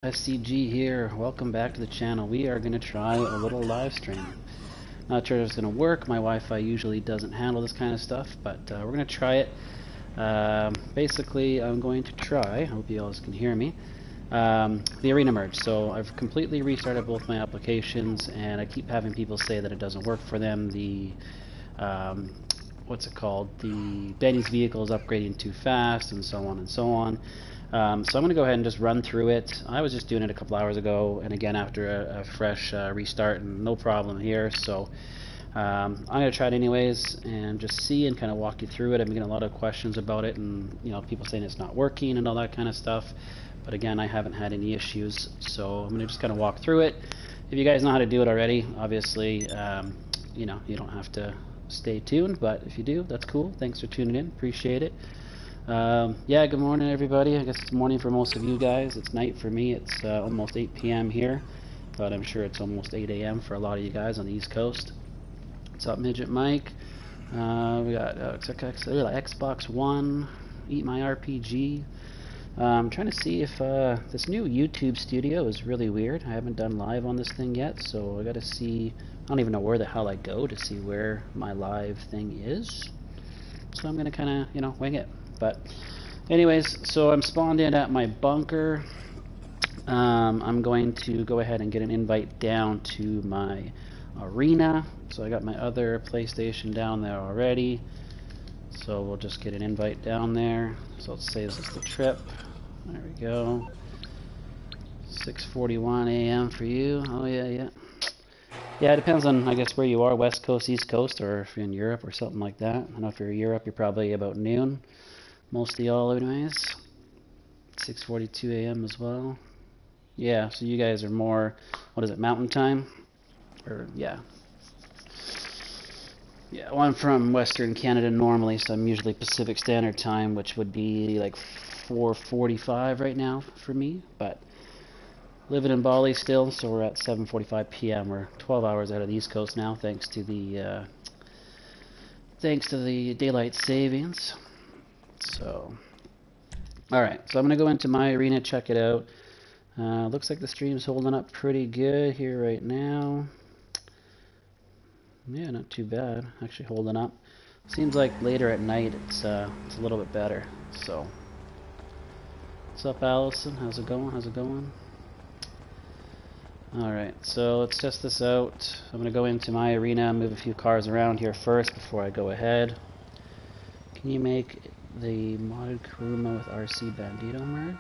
SCG here. Welcome back to the channel. We are going to try a little live stream. Not sure if it's going to work. My Wi-Fi usually doesn't handle this kind of stuff, but we're going to try it. Basically, I'm going to try, I hope you all can hear me, the arena merge. So I've completely restarted both my applications, and I keep having people say that it doesn't work for them. The what's it called? The Benny's vehicle is upgrading too fast, and so on and so on. So I'm going to go ahead and just run through it. I was just doing it a couple hours ago, and again after a fresh restart, and no problem here. So I'm going to try it anyways and just see and kind of walk you through it. I'm getting a lot of questions about it, and people saying it's not working and all that kind of stuff. But again, I haven't had any issues, so I'm going to just kind of walk through it. If you guys know how to do it already, obviously, you don't have to stay tuned, but if you do, that's cool. Thanks for tuning in. Appreciate it. Yeah, good morning everybody. I guess it's morning for most of you guys. It's night for me. It's almost 8 p.m. here, but I'm sure it's almost 8 a.m. for a lot of you guys on the East Coast. What's up, Midget Mike? We got Xbox One, Eat My RPG. I'm trying to see if this new YouTube studio is really weird. I haven't done live on this thing yet, so I gotta see. I don't even know where the hell I go to see where my live thing is. So I'm gonna kind of, wing it. But anyways, so I'm spawned in at my bunker. I'm going to go ahead and get an invite down to my arena. So I got my other PlayStation down there already. So we'll just get an invite down there. So it saves us the trip. There we go. 6:41 a.m. for you. Oh yeah. Yeah, it depends on, I guess, where you are, West Coast, East Coast, or if you're in Europe or something like that. I know if you're in Europe, you're probably about noon. Most of y'all anyways. 6:42 a.m. as well. Yeah, so you guys are more, what is it, mountain time? Or, yeah. Yeah, well, I'm from Western Canada normally, so I'm usually Pacific Standard Time, which would be like 4:45 right now for me, but living in Bali still, so we're at 7:45 p.m. We're 12 hours out of the East Coast now, thanks to the daylight savings. So, alright, so I'm going to go into my arena, check it out. Looks like the stream's holding up pretty good here right now. Yeah, not too bad. Actually holding up. Seems like later at night it's a little bit better. So, what's up, Allison? How's it going? Alright, so let's test this out. I'm going to go into my arena, move a few cars around here first before I go ahead. Can you make the modded Kuruma with RC Bandito merge?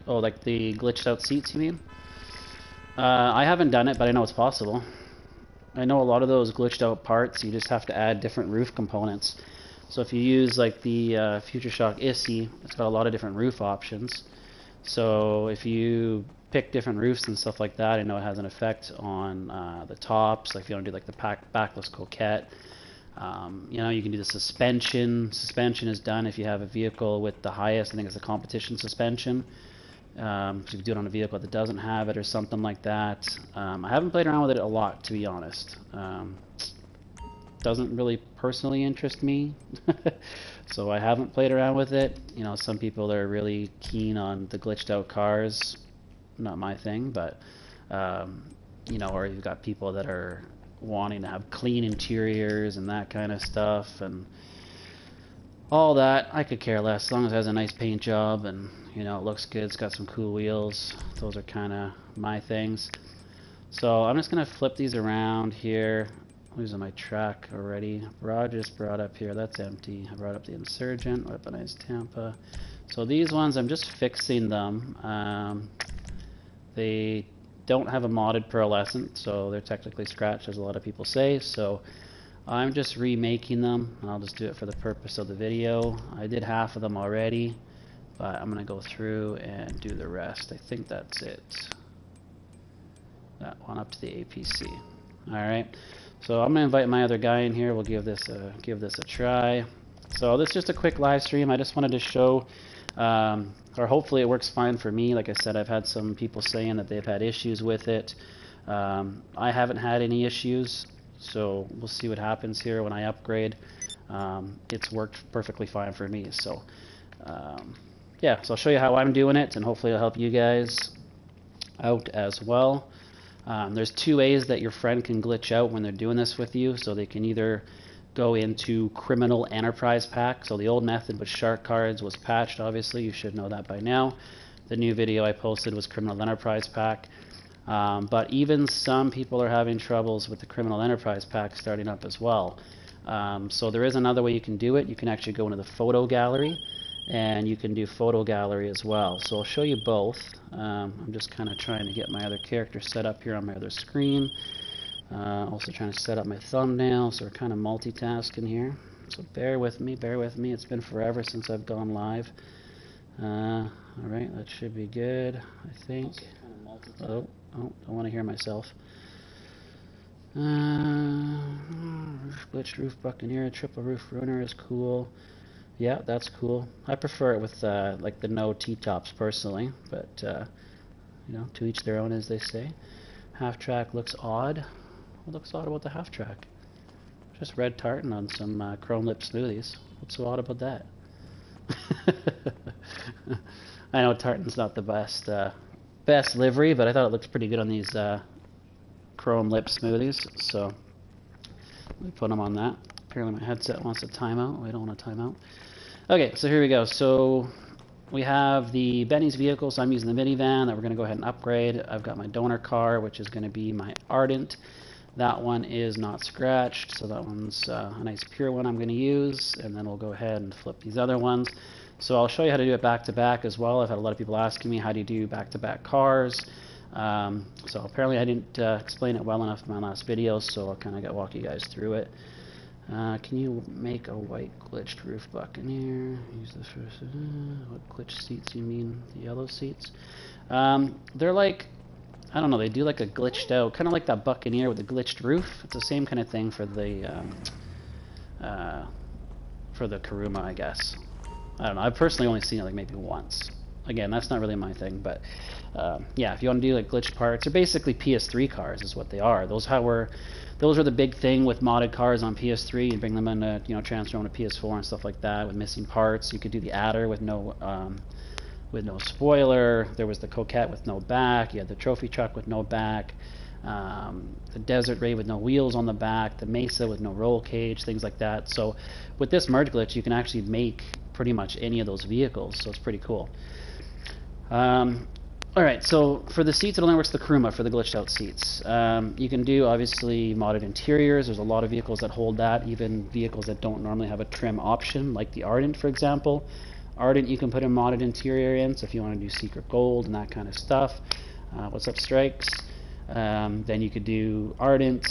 Oh, like the glitched out seats, you mean? I haven't done it, but I know it's possible. I know a lot of those glitched out parts, you just have to add different roof components. So if you use like the Future Shock ISI, it's got a lot of different roof options. So if you pick different roofs and stuff like that, I know it has an effect on the tops. Like if you want to do like the backless coquette, you can do the suspension. Suspension is done if you have a vehicle with the highest, I think it's a competition suspension. So if you do it on a vehicle that doesn't have it or something like that. I haven't played around with it a lot, to be honest. Doesn't really personally interest me, so I haven't played around with it. Some people are really keen on the glitched out cars. Not my thing, but or you've got people that are wanting to have clean interiors and that kind of stuff, and all that. I could care less as long as it has a nice paint job and it looks good. It's got some cool wheels. Those are kind of my things. So I'm just gonna flip these around here. I'm losing my track already. Rod just brought up here. That's empty. I brought up the Insurgent, Weaponized Tampa. So these ones, I'm just fixing them. They don't have a modded pearlescent, so they're technically scratched, as a lot of people say. So I'm just remaking them. I'll just do it for the purpose of the video. I did half of them already, but I'm going to go through and do the rest. I think that's it. That one up to the APC. Alright, so I'm going to invite my other guy in here. We'll give this a try. So this is just a quick live stream. I just wanted to show, or hopefully it works fine for me. Like I said, I've had some people saying that they've had issues with it. I haven't had any issues, so we'll see what happens here when I upgrade. it's worked perfectly fine for me. So yeah, so I'll show you how I'm doing it, and hopefully it'll help you guys out as well. There's two ways that your friend can glitch out when they're doing this with you. So they can either go into Criminal Enterprise Pack. So the old method with shark cards was patched, obviously. You should know that by now. The new video I posted was Criminal Enterprise Pack. But even some people are having troubles with the Criminal Enterprise Pack starting up as well. So there is another way you can do it. You can actually go into the photo gallery, and you can do photo gallery as well. So I'll show you both. I'm just kind of trying to get my other character set up here on my other screen. Also trying to set up my thumbnail, so we're kind of multitasking here. So bear with me, bear with me. It's been forever since I've gone live. Alright, that should be good, I think. Oh, don't want to hear myself. Roof glitch, roof buccaneer, triple roof ruiner is cool. Yeah, that's cool. I prefer it with like the no T-tops personally, but you know, to each their own, as they say. Half track looks odd. What looks odd about the half track? Just red tartan on some chrome lip smoothies. What's so odd about that? I know tartan's not the best livery, but I thought it looked pretty good on these chrome lip smoothies, so let me put them on that. Apparently my headset wants a timeout. We don't want a timeout. Okay, so here we go. So we have the Benny's vehicle, so I'm using the minivan that we're going to go ahead and upgrade. I've got my donor car, which is going to be my Ardent. That one is not scratched, so that one's a nice pure one I'm going to use, and then we'll go ahead and flip these other ones. So I'll show you how to do it back-to-back as well. I've had a lot of people asking me, how do you do back-to-back cars? So apparently I didn't explain it well enough in my last video, so I'll kind of walk you guys through it. Can you make a white glitched roof buccaneer? Use the first. What glitched seats you mean? The yellow seats? They're like, I don't know, they do like a glitched out, kind of like that buccaneer with the glitched roof. It's the same kind of thing for the Kuruma, I guess. I don't know. I've personally only seen it like maybe once. Again, that's not really my thing, but yeah, if you want to do like glitched parts, they're basically PS3 cars, is what they are. Those were the big thing with modded cars on PS3. You bring them into, you know, transfer them to PS4 and stuff like that with missing parts. You could do the adder with no spoiler. There was the Coquette with no back. You had the trophy truck with no back. The Desert Ray with no wheels on the back. The Mesa with no roll cage. Things like that. So with this merge glitch, you can actually make pretty much any of those vehicles. So it's pretty cool. Alright, so for the seats, it only works the Kuruma for the glitched out seats. You can do, obviously, modded interiors. There's a lot of vehicles that hold that, even vehicles that don't normally have a trim option, like the Ardent, for example. Ardent, you can put a modded interior in, so if you want to do secret gold and that kind of stuff. What's up, Strikes? Then you could do Ardent,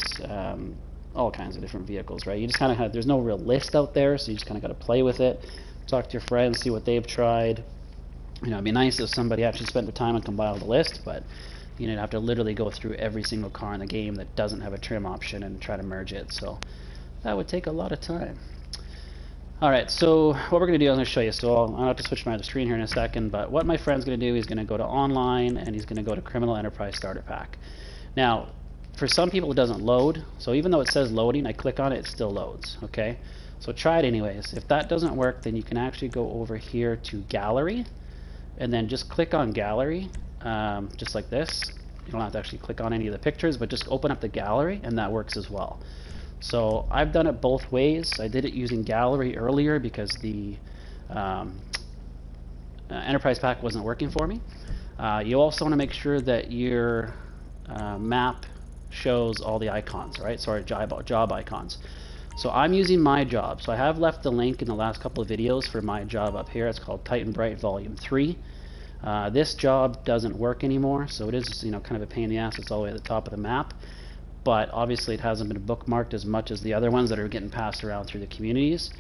all kinds of different vehicles, right? You just kind of have, there's no real list out there, so you just kind of got to play with it. Talk to your friends, see what they've tried. You know, it'd be nice if somebody actually spent the time and compiled a list, but you know, you'd have to literally go through every single car in the game that doesn't have a trim option and try to merge it, so that would take a lot of time. Alright, so what we're going to do, I'm going to show you. So I'll have to switch my other screen here in a second, but what my friend's going to do, he's going to go to online, and he's going to go to Criminal Enterprise Starter Pack. Now, for some people it doesn't load, so even though it says loading, I click on it, it still loads, okay? So try it anyways. If that doesn't work, then you can actually go over here to Gallery, and then just click on Gallery, just like this. You don't have to actually click on any of the pictures, but just open up the gallery, and that works as well. So I've done it both ways. I did it using Gallery earlier because the Enterprise Pack wasn't working for me. You also want to make sure that your map shows all the icons, right? Sorry, job icons. So I'm using my job. So I have left the link in the last couple of videos for my job up here. It's called Titan Bright Volume 3. This job doesn't work anymore, so it is, you know, kind of a pain in the ass. It's all the way at the top of the map, but obviously it hasn't been bookmarked as much as the other ones that are getting passed around through the communities.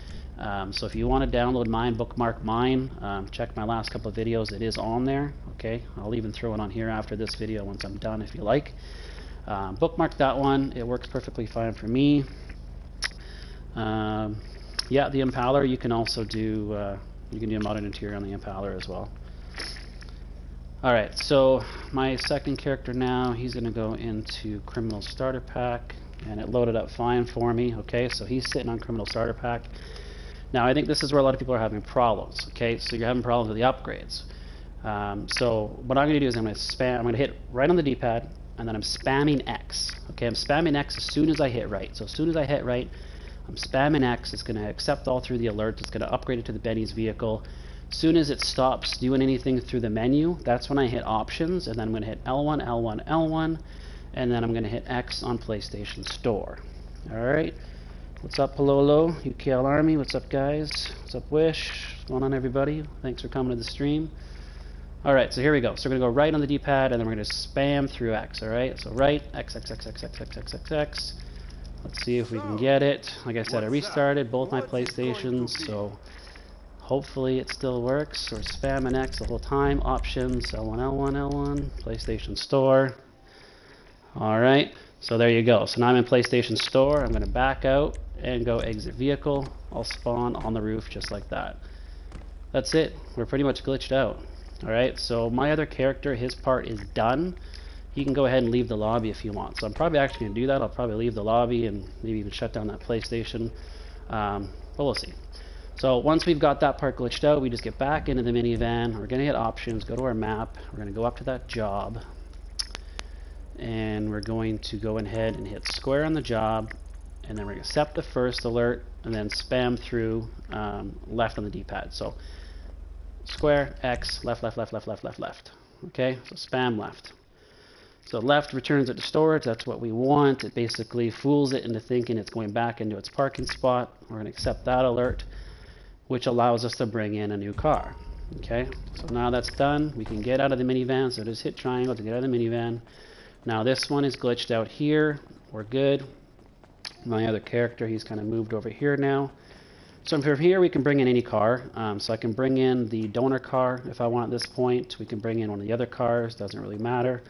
So if you want to download mine, bookmark mine, check my last couple of videos. It is on there. Okay, I'll even throw it on here after this video once I'm done if you like. Bookmark that one. It works perfectly fine for me. Yeah, the Impaler, you can also do you can do a modded interior on the Impaler as well. Alright, so my second character now, he's going to go into Criminal Starter Pack. and it loaded up fine for me. Okay, so he's sitting on criminal starter pack. Now I think this is where a lot of people are having problems. Okay, so you're having problems with the upgrades. So what I'm going to do is I'm going to hit right on the D-pad, and then I'm spamming X. Okay, I'm spamming X as soon as I hit right. So as soon as I hit right, I'm spamming X. It's going to accept all through the alerts. It's going to upgrade it to the Benny's vehicle. As soon as it stops doing anything through the menu, that's when I hit options, and then I'm going to hit L1, L1, L1, and then I'm going to hit X on PlayStation Store. Alright, what's up, Palolo, UKL Army, what's up, guys? What's up, Wish? What's going on, everybody? Thanks for coming to the stream. Alright, so here we go. So we're going to go right on the D-pad, and then we're going to spam through X, alright? So right, X, X, X, X, X, X, X, X, X. Let's see if we can get it. Like I said, I restarted both my PlayStations, so hopefully it still works. We're spamming X the whole time. Options, L1, L1, L1, PlayStation Store. Alright, so there you go. So now I'm in PlayStation Store. I'm going to back out and go exit vehicle. I'll spawn on the roof just like that. That's it. We're pretty much glitched out. Alright, so my other character, his part is done. He can go ahead and leave the lobby if he wants. So I'm probably actually going to do that. I'll probably leave the lobby and maybe even shut down that PlayStation. But we'll see. So once we've got that part glitched out, we just get back into the minivan. We're going to hit options, go to our map. We're going to go up to that job. And we're going to go ahead and hit square on the job. And then we're going to accept the first alert and then spam through left on the D-pad. So square, X, left, left, left, left, left, left, left. Okay, so spam left. So left returns it to storage. That's what we want. It basically fools it into thinking it's going back into its parking spot. We're going to accept that alert, which allows us to bring in a new car. Okay, so now that's done. We can get out of the minivan. So just hit triangle to get out of the minivan. Now this one is glitched out here. We're good. My other character, he's kind of moved over here now. So from here we can bring in any car. So I can bring in the donor car if I want at this point. We can bring in one of the other cars. Doesn't really matter.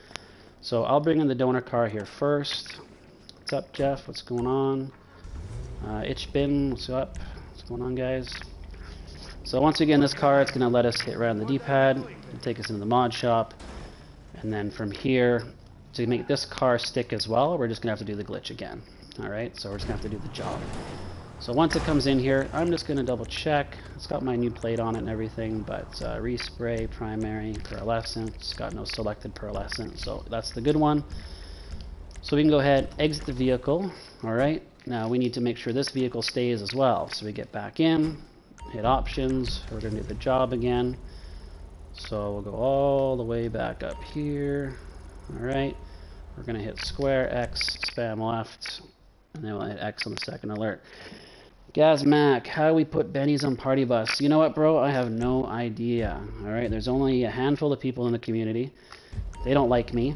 So I'll bring in the donor car here first. What's up, Jeff? What's going on? Itchbin, what's up? What's going on, guys? So once we get in this car, it's going to let us hit right on the D-pad and take us into the mod shop. And then from here, to make this car stick as well, we're just going to have to do the glitch again. Alright, so we're just going to have to do the job. So once it comes in here, I'm just going to double check. It's got my new plate on it and everything, but respray, primary, pearlescent. It's got no selected pearlescent, so that's the good one. So we can go ahead, exit the vehicle. Alright, now we need to make sure this vehicle stays as well. So we get back in, hit options, we're going to do the job again. So we'll go all the way back up here. Alright, we're going to hit square, X, spam left, and then we'll hit X on the second alert. Gazmac, how do we put Benny's on Party Bus? You know what, bro? I have no idea. Alright, there's only a handful of people in the community. They don't like me.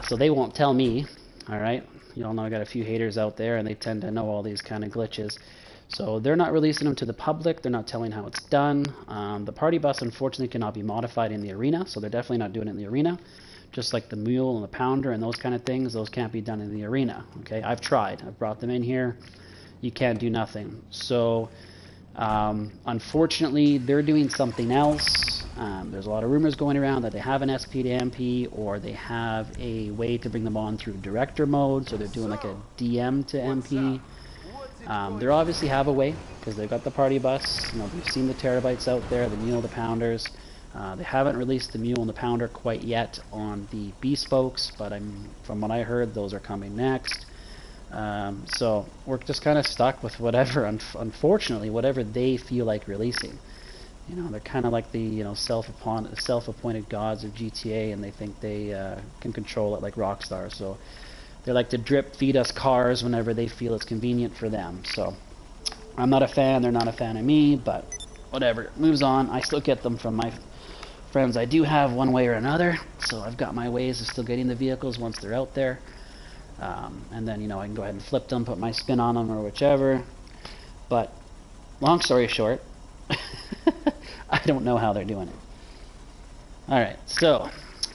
So they won't tell me. Alright, you all know I got a few haters out there, and they tend to know all these kind of glitches. So they're not releasing them to the public. They're not telling how it's done. The Party Bus, unfortunately, cannot be modified in the arena, so they're definitely not doing it in the arena. Just like the mule and the pounder and those kind of things, those can't be done in the arena. Okay, I've tried. I've brought them in here. You can't do nothing. So, unfortunately, they're doing something else. There's a lot of rumors going around that they have an SP to MP, or they have a way to bring them on through director mode. So they're doing like a DM to MP. They obviously have a way because they've got the Party Bus. You know, we've seen the terabytes out there, the mule, the pounders. They haven't released the mule and the pounder quite yet on the bespokes, but from what I heard, those are coming next. So we're just kind of stuck with whatever, unfortunately, whatever they feel like releasing. You know, they're kind of like the self-appointed gods of GTA, and they think they can control it like Rockstar. So they like to drip feed us cars whenever they feel it's convenient for them. So I'm not a fan. They're not a fan of me, but whatever. Moves on. I still get them from my friends I do have one way or another, so I've got my ways of still getting the vehicles once they're out there. And then, you know, I can go ahead and flip them, put my spin on them or whichever. But long story short, I don't know how they're doing it. Alright, so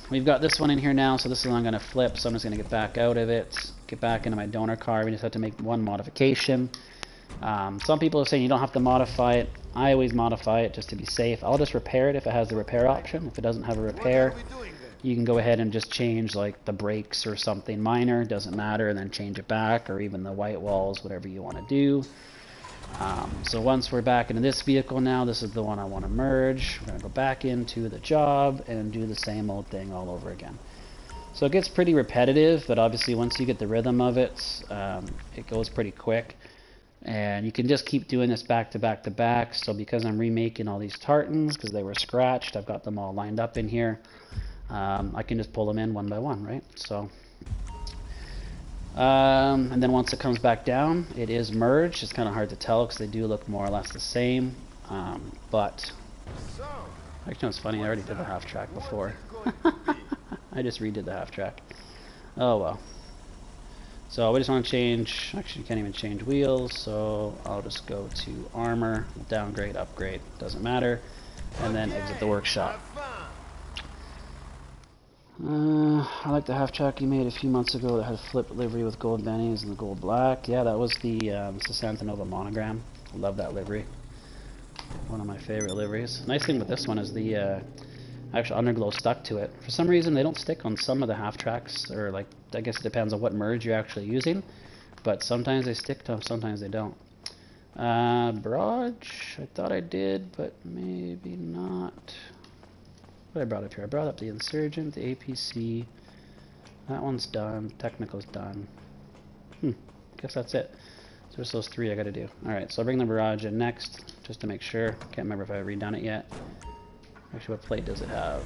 we've got this one in here now, so this is what I'm going to flip, so I'm just going to get back out of it, get back into my donor car. We just have to make one modification. Some people are saying you don't have to modify it. I always modify it just to be safe. I'll just repair it if it has the repair option. If it doesn't have a repair, you can go ahead and just change like the brakes or something minor, doesn't matter, and then change it back, or even the white walls, whatever you want to do. So once we're back into this vehicle now, this is the one I want to merge. We're going to go back into the job and do the same old thing all over again. So it gets pretty repetitive, but obviously once you get the rhythm of it, it goes pretty quick. And you can just keep doing this back to back to back. So because I'm remaking all these tartans, because they were scratched, I've got them all lined up in here. I can just pull them in one by one, right? So, and then once it comes back down, it is merged. It's kind of hard to tell because they do look more or less the same. But actually, it's funny. I already did the half track before. I just redid the half track. Oh well. So we just want to change. Actually, you can't even change wheels. So I'll just go to armor, downgrade, upgrade. Doesn't matter. And then exit the workshop. I like the half track you made a few months ago that had flip livery with gold bennies and the gold black. Yeah, that was the Santa Nova monogram. I love that livery. One of my favorite liveries. Nice thing with this one is the actual underglow stuck to it. For some reason they don't stick on some of the half tracks, or like, I guess it depends on what merge you're actually using. But sometimes they stick to them, sometimes they don't. Barrage, I thought I did, but maybe not. What I brought up here? I brought up the Insurgent, the APC. That one's done. Technical's done. Guess that's it. So there's those three I gotta do. Alright, so I'll bring the Barrage in next, just to make sure. Can't remember if I've redone it yet. Actually, what plate does it have?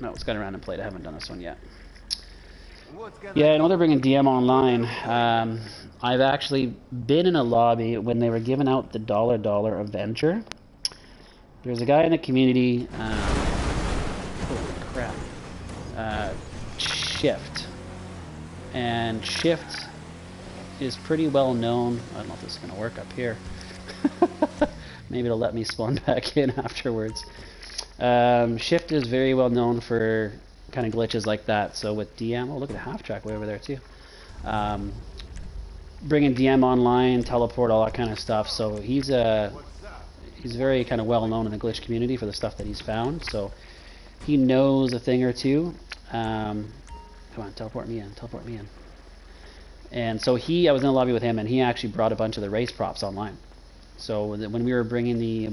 No, it's got a random plate. I haven't done this one yet. Yeah, I know they're bringing DM online. I've actually been in a lobby when they were giving out the $1 Avenger. There's a guy in the community, holy crap, Shift. And Shift is pretty well known. I don't know if this is going to work up here. Maybe it'll let me spawn back in afterwards. Shift is very well known for kind of glitches like that. So with DM, oh look at the half track way over there too. Bringing DM online, teleport, all that kind of stuff. So he's very kind of well known in the glitch community for the stuff that he's found. So he knows a thing or two. Come on, teleport me in, teleport me in. And so I was in the lobby with him, and he actually brought a bunch of the race props online. So when we were getting the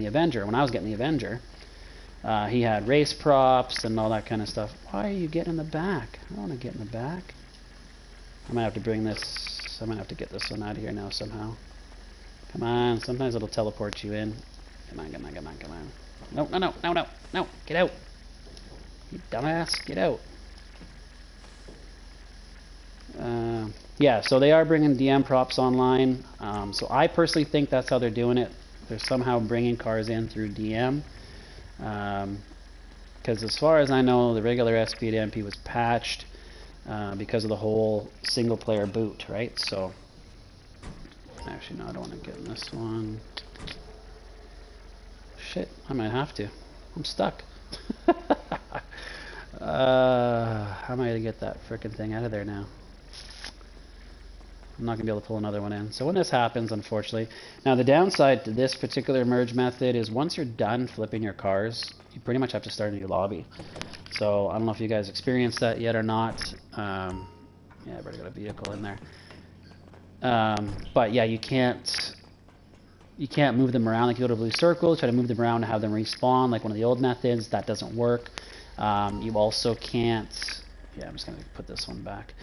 Avenger, when I was getting the Avenger, he had race props and all that kind of stuff. Why are you getting in the back? I don't want to get in the back. I might have to bring this. I might have to get this one out of here now somehow. Come on. Sometimes it'll teleport you in. Come on, come on, come on, come on. No, no, no, no, no, no. Get out. You dumbass. Get out. Yeah, so they are bringing DM props online. So I personally think that's how they're doing it. They're somehow bringing cars in through DM. Because as far as I know, the regular SP to MP was patched because of the whole single player boot, right? So, actually, no, I don't want to get in this one. Shit, I might have to. I'm stuck. How am I going to get that frickin' thing out of there now? I'm not going to be able to pull another one in. So when this happens, unfortunately... Now, the downside to this particular merge method is once you're done flipping your cars, you pretty much have to start a new lobby. So I don't know if you guys experienced that yet or not. Yeah, I've already got a vehicle in there. But yeah, you can't move them around. Like you go to blue circle, try to move them around and have them respawn like one of the old methods. That doesn't work. You also can't... Yeah, I'm just going to put this one back.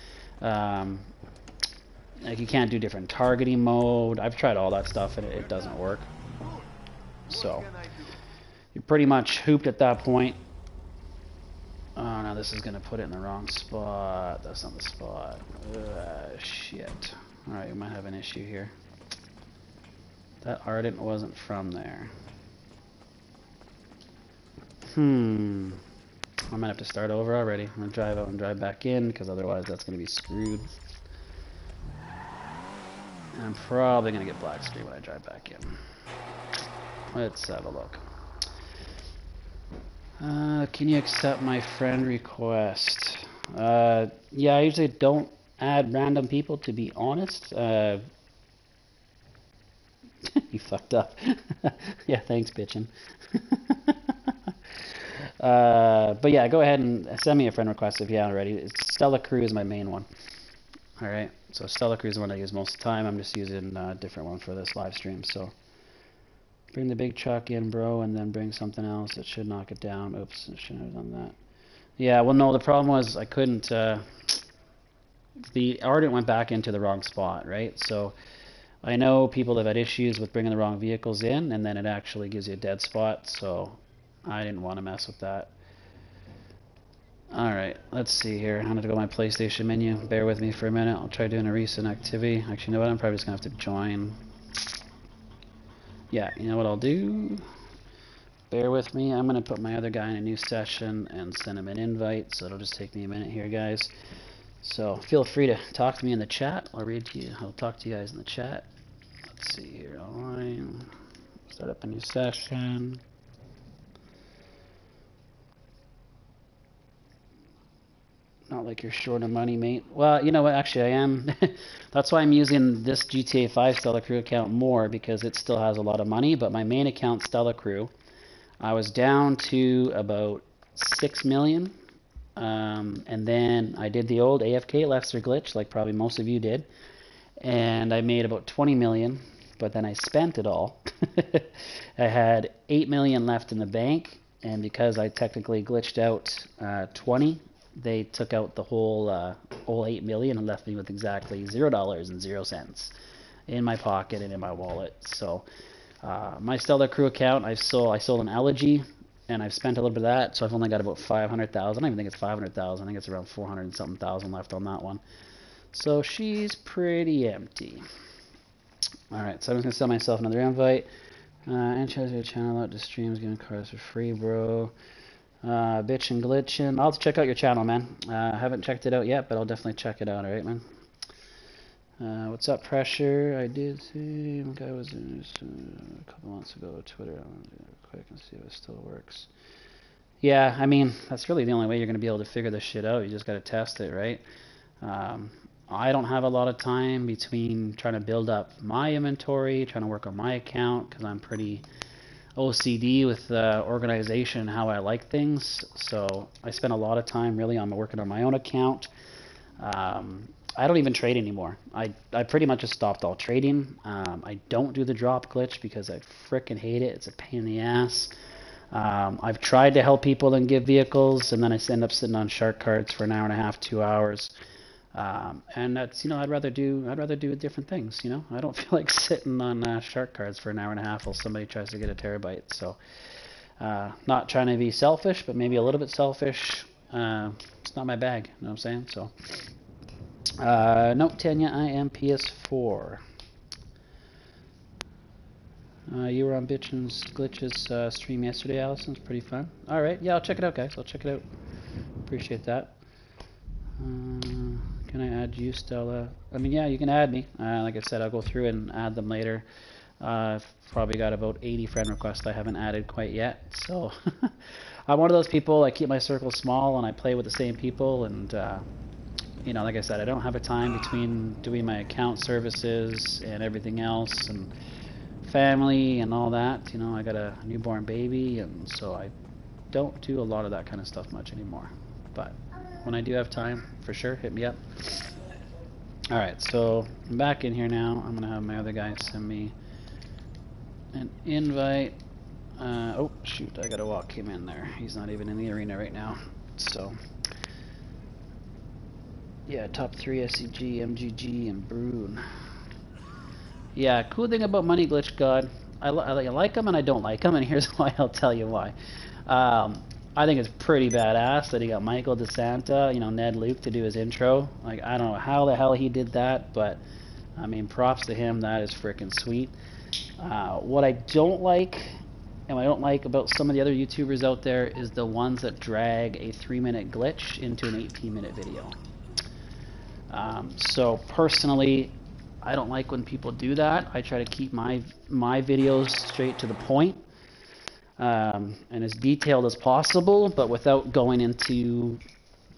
Like you can't do different targeting mode. I've tried all that stuff and it doesn't work. So you're pretty much hooped at that point. Oh no, this is gonna put it in the wrong spot. That's not the spot. Shit. Alright, we might have an issue here. That Ardent wasn't from there. I might have to start over already. I'm gonna drive out and drive back in because otherwise that's gonna be screwed. And I'm probably going to get black screen when I drive back in. Let's have a look. Can you accept my friend request? Yeah, I usually don't add random people, to be honest. You fucked up. Yeah, thanks, bitchin'. But yeah, go ahead and send me a friend request if you haven't already. Stella Crew is my main one. All right, so Stella Crew is the one I use most of the time. I'm just using a different one for this live stream. So bring the big chuck in, bro, and then bring something else that should knock it down. Oops, I shouldn't have done that. Yeah, well, no, the problem was I couldn't. The ardent went back into the wrong spot, right? So I know people have had issues with bringing the wrong vehicles in, and then it actually gives you a dead spot. So I didn't want to mess with that. Alright, let's see here. I'm going to go to my PlayStation menu. Bear with me for a minute. I'll try doing a recent activity. Actually, you know what? I'm probably just going to have to join. Yeah, you know what I'll do? Bear with me. I'm going to put my other guy in a new session and send him an invite. So it'll just take me a minute here, guys. So feel free to talk to me in the chat. I'll talk to you guys in the chat. Let's see here. Online. Start up a new session. Not like you're short of money, mate. Well, you know what? Actually, I am. That's why I'm using this GTA 5 Stella Crew account more, because it still has a lot of money. But my main account, Stella Crew, I was down to about 6 million. And then I did the old AFK Lester glitch, like probably most of you did. And I made about 20 million, but then I spent it all. I had 8 million left in the bank. And because I technically glitched out 20, they took out the whole 8 million and left me with exactly $0.00 in my pocket and in my wallet. So my Stella Crew account, I sold an Elegy, and I've spent a little bit of that, so I've only got about 500,000. I don't even think it's 500,000. I think it's around 400 and something thousand left on that one. So she's pretty empty. All right, so I'm just gonna send myself another invite. And shows your channel out to streams, giving cars for free, bro. Bitch and glitching. I'll have to check out your channel, man. I haven't checked it out yet, but I'll definitely check it out. All right, man. What's up, Pressure? I did see one guy was in this, a couple months ago. Twitter. I'm gonna do it quick and see if it still works. Yeah, I mean, that's really the only way you're gonna be able to figure this shit out. You just gotta test it, right? I don't have a lot of time between trying to build up my inventory, trying to work on my account, because I'm pretty OCD with organization and how I like things. So I spend a lot of time really on working on my own account. I don't even trade anymore. I pretty much just stopped all trading. I don't do the drop glitch because I frickin' hate it. It's a pain in the ass. I've tried to help people and give vehicles, and then I end up sitting on shark cards for an hour and a half, 2 hours. And that's, I'd rather do different things. I don't feel like sitting on shark cards for an hour and a half while somebody tries to get a terabyte. So not trying to be selfish, but maybe a little bit selfish. It's not my bag, you know what I'm saying? So no, Tanya, I am PS4. You were on Bitchin's Glitches stream yesterday, Allison. It's pretty fun. All right, yeah, I'll check it out, guys. I'll check it out. Appreciate that. Can I add you, Stella? I mean, yeah, you can add me. Like I said, I'll go through and add them later. I've probably got about 80 friend requests I haven't added quite yet. So I'm one of those people. I keep my circle small and I play with the same people. And like I said, I don't have a time between doing my account services and everything else and family and all that. I got a newborn baby, and so I don't do a lot of that kind of stuff much anymore. But when I do have time, for sure, hit me up. Alright, so I'm back in here now. I'm going to have my other guy send me an invite. Oh, shoot, I got to walk him in there. He's not even in the arena right now. So, yeah, top 3 SCG, MGG, and Broon. Yeah, cool thing about Money Glitch God, I like him and I don't like him, and here's why. I'll tell you why. I think it's pretty badass that he got Michael DeSanta, Ned Luke, to do his intro. Like, I don't know how the hell he did that, but I mean, props to him. That is freaking sweet. What I don't like, and what I don't like about some of the other YouTubers out there, is the ones that drag a 3-minute glitch into an 18-minute video. So personally, I don't like when people do that. I try to keep my videos straight to the point. And as detailed as possible, but without going into,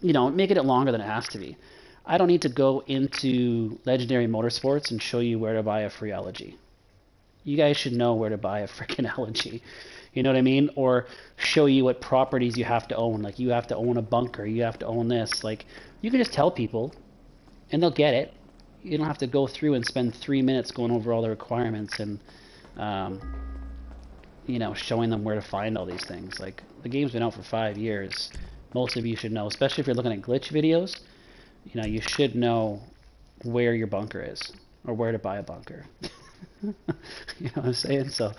making it longer than it has to be. I don't need to go into Legendary Motorsports and show you where to buy a free Elegy. you guys should know where to buy a freaking LNG. You know what I mean? Or show you what properties you have to own. Like, you have to own a bunker, you have to own this. Like, you can just tell people and they'll get it. You don't have to go through and spend 3 minutes going over all the requirements and you know, showing them where to find all these things. Like, the game's been out for 5 years. Most of you should know, especially if you're looking at glitch videos. You know, you should know where your bunker is or where to buy a bunker. You know what I'm saying? So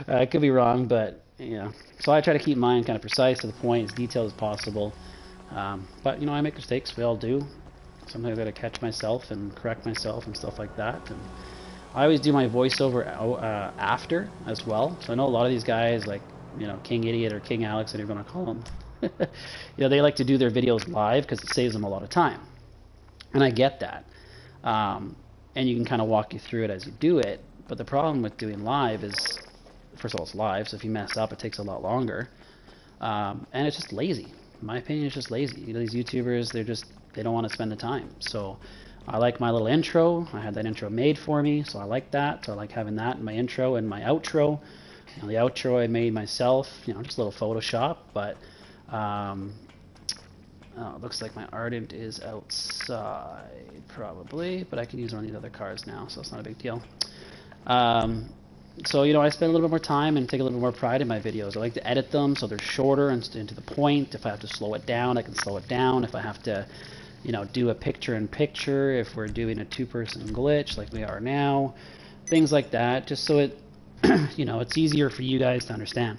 I could be wrong, but you know. So I try to keep mine kind of precise, to the point, as detailed as possible. But you know, I make mistakes. We all do. Sometimes I got to catch myself and correct myself and stuff like that. And I always do my voiceover after as well. So I know a lot of these guys, like, you know, King Idiot or King Alex, whatever you want to call them, you know, they like to do their videos live because it saves them a lot of time. And I get that. And you can kind of walk you through it as you do it. But the problem with doing live is, first of all, it's live, so if you mess up, it takes a lot longer. And it's just lazy. In my opinion, it's just lazy. You know, these YouTubers, they don't want to spend the time. So I like my little intro. I had that intro made for me, so I like that. So I like having that in my intro and my outro. You know, the outro I made myself, you know, just a little Photoshop. But oh, it looks like my Ardent is outside, probably. But I can use one of these other cars now, so it's not a big deal. So, you know, I spend a little bit more time and take a little bit more pride in my videos. I like to edit them so they're shorter and to the point. If I have to slow it down, I can slow it down. If I have to, you know, do a picture-in-picture, if we're doing a two-person glitch like we are now, things like that, just so it, you know, it's easier for you guys to understand.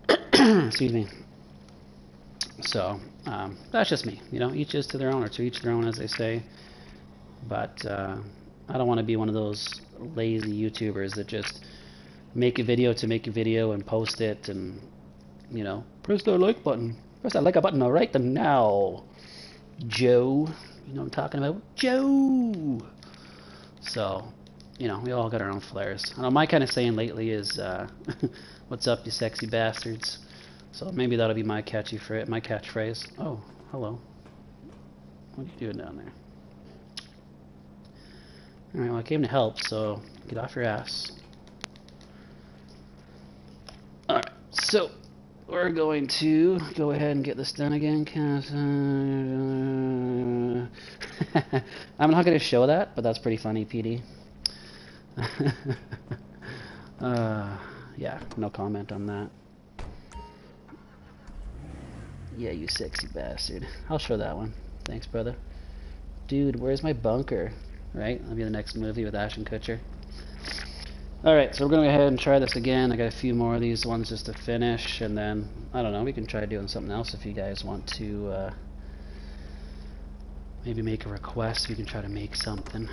Excuse me. So, that's just me. You know, each is to their own, or to each their own, as they say. But, I don't want to be one of those lazy YouTubers that just make a video to make a video and post it and, you know, press that like button. Press that like button right then now, Joe. You know what I'm talking about? Joe! So, you know, we all got our own flares. I know my kind of saying lately is, what's up, you sexy bastards? So maybe that'll be my catchphrase. Oh, hello. What are you doing down there? Alright, well, I came to help, so get off your ass. Alright, so we're going to go ahead and get this done again, cause I'm not going to show that, but that's pretty funny, PD. Yeah, no comment on that. Yeah, you sexy bastard. I'll show that one. Thanks, brother. Dude, where's my bunker? Right? That'll be the next movie with Ashton Kutcher. Alright, so we're going to go ahead and try this again. I got a few more of these ones just to finish, and then, I don't know, we can try doing something else if you guys want to maybe make a request. We can try to make something.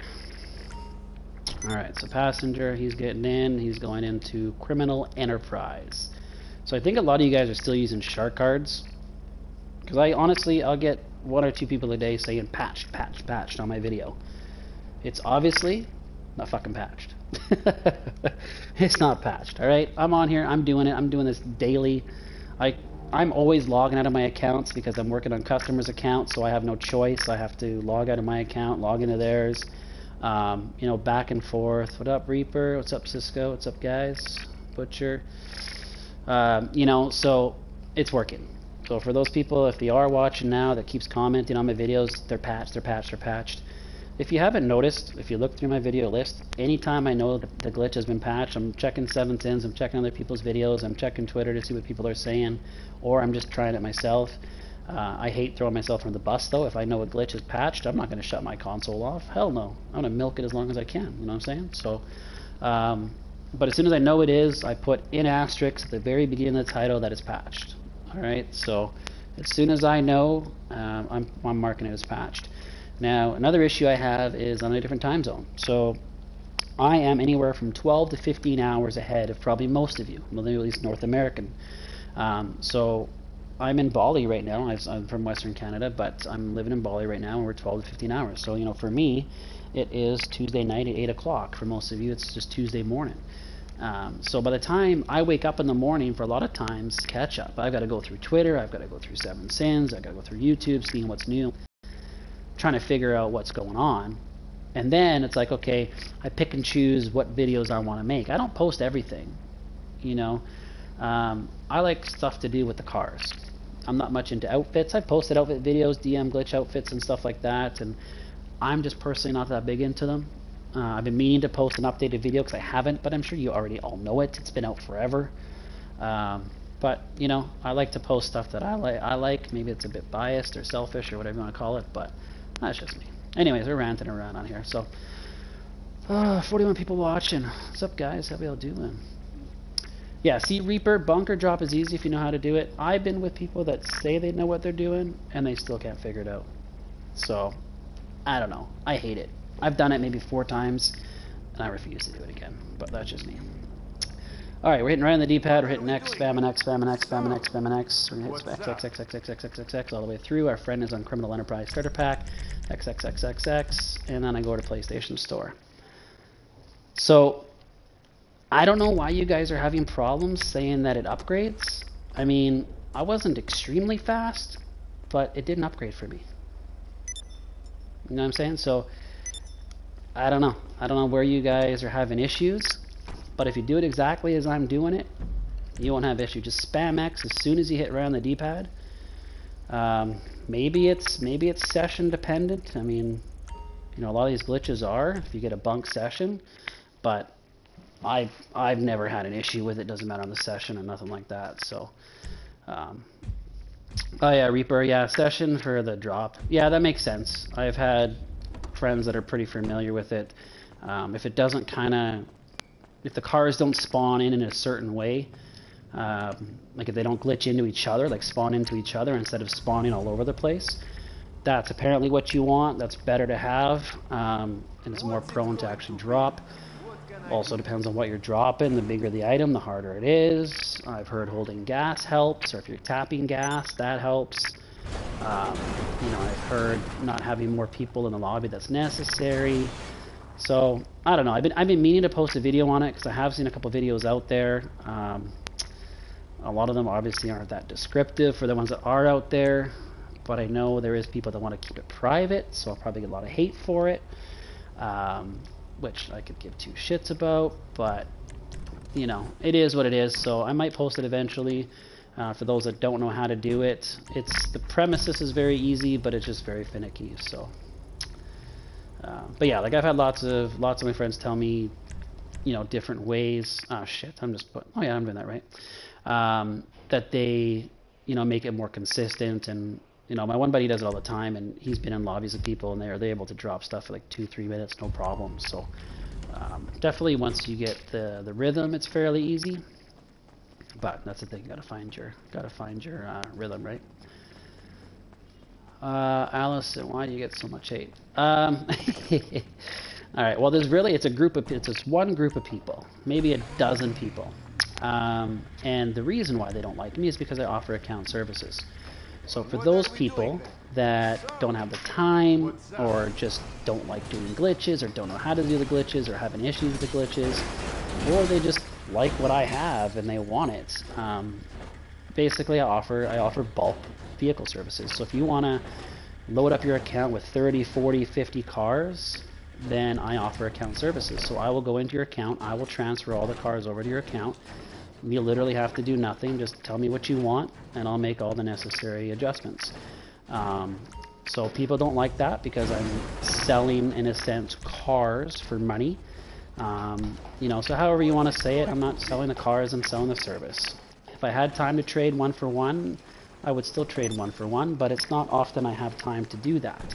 Alright, so passenger, he's getting in. He's going into criminal enterprise. So I think a lot of you guys are still using shark cards. Because I'll get 1 or 2 people a day saying patched, patched, patched on my video. It's obviously not fucking patched. It's not patched, alright? I'm on here, I'm doing it, I'm doing this daily. I'm always logging out of my accounts because I'm working on customers' accounts, so I have no choice. I have to log out of my account, log into theirs. You know, back and forth. What up, Reaper? What's up, Cisco? What's up, guys? Butcher. You know, so it's working. So for those people, if they are watching now, that keeps commenting on my videos, they're patched, they're patched, they're patched. If you haven't noticed, if you look through my video list, anytime I know the glitch has been patched, I'm checking 7thins, I'm checking other people's videos, I'm checking Twitter to see what people are saying, or I'm just trying it myself. I hate throwing myself under the bus, though. If I know a glitch is patched, I'm not going to shut my console off. Hell no. I'm going to milk it as long as I can, you know what I'm saying? So, but as soon as I know it is, I put in asterisks at the very beginning of the title that it's patched. Alright, so as soon as I know, I'm marking it as patched. Now, another issue I have is on a different time zone. So I am anywhere from 12 to 15 hours ahead of probably most of you, well, at least North American. So I'm in Bali right now. I'm from Western Canada, but I'm living in Bali right now, and we're 12 to 15 hours. So, you know, for me, it is Tuesday night at 8 o'clock. For most of you, it's just Tuesday morning. So by the time I wake up in the morning, for a lot of times, catch up. I've got to go through Twitter, I've got to go through 7thins, I've got to go through YouTube, seeing what's new, trying to figure out what's going on. And then it's like, okay, I pick and choose what videos I want to make. I don't post everything, you know. I like stuff to do with the cars. I'm not much into outfits. I've posted outfit videos, DM glitch outfits and stuff like that, and I'm just personally not that big into them. I've been meaning to post an updated video because I haven't, but I'm sure you already all know it. It's been out forever. But, you know, I like to post stuff that I like. Maybe it's a bit biased or selfish or whatever you want to call it, but that's just me. Anyways, we're ranting around on here. So, 41 people watching. What's up, guys? How y'all doing? Yeah, see, Reaper, bunker drop is easy if you know how to do it. I've been with people that say they know what they're doing, and they still can't figure it out. So, I don't know. I hate it. I've done it maybe 4 times, and I refuse to do it again. But that's just me. Alright, we're hitting right on the D-pad. We're hitting X, spamming X, spamming X, spamming X, spamming X. We're going to hit X, X, X, X, X, X, X, X, X, all the way through. Our friend is on Criminal Enterprise Starter Pack. X, X, X, X, X. And then I go to PlayStation Store. So, I don't know why you guys are having problems saying that it upgrades. I mean, I wasn't extremely fast, but it didn't upgrade for me. You know what I'm saying? So, I don't know. I don't know where you guys are having issues. But if you do it exactly as I'm doing it, you won't have issue. Just spam X as soon as you hit right on the D-pad. Maybe it's session dependent. I mean, you know, a lot of these glitches are if you get a bunk session, but I've never had an issue with it. Doesn't matter on the session or nothing like that. So, oh yeah, Reaper, yeah, session for the drop. Yeah, that makes sense. I've had friends that are pretty familiar with it. If it doesn't if the cars don't spawn in a certain way, like if they don't glitch into each other, like spawn into each other instead of spawning all over the place, that's apparently what you want. That's better to have, and it's more prone to actually drop. Also depends on what you're dropping. The bigger the item, the harder it is. I've heard holding gas helps, or if you're tapping gas, that helps. You know, I've heard not having more people in the lobby that's necessary. So, I don't know. I've been meaning to post a video on it because I have seen a couple videos out there. A lot of them obviously aren't that descriptive for the ones that are out there, but I know there is people that want to keep it private, so I'll probably get a lot of hate for it, which I could give 2 shits about, but, you know, it is what it is, so I might post it eventually. For those that don't know how to do it, the premises is very easy, but it's just very finicky, so... but yeah, like I've had lots of my friends tell me, you know, different ways. Oh shit, I'm doing that right. That they, you know, make it more consistent, and you know, my one buddy does it all the time, and he's been in lobbies with people, and they're able to drop stuff for like 2-3 minutes, no problem. So definitely, once you get the rhythm, it's fairly easy. But that's the thing, gotta find your rhythm, right? Allison, why do you get so much hate? All right. Well, it's just one group of people, maybe a dozen people, and the reason why they don't like me is because I offer account services. So for those people that don't have the time, or just don't like doing glitches, or don't know how to do the glitches, or having issues with the glitches, or they just like what I have and they want it, basically I offer bulk vehicle services. So if you want to load up your account with 30, 40, 50 cars, then I offer account services. So I will go into your account, I will transfer all the cars over to your account. You literally have to do nothing, just tell me what you want, and I'll make all the necessary adjustments. So people don't like that because I'm selling, in a sense, cars for money. You know, so however you want to say it, I'm not selling the cars, I'm selling the service. If I had time to trade 1 for 1, I would still trade 1 for 1, but it's not often I have time to do that.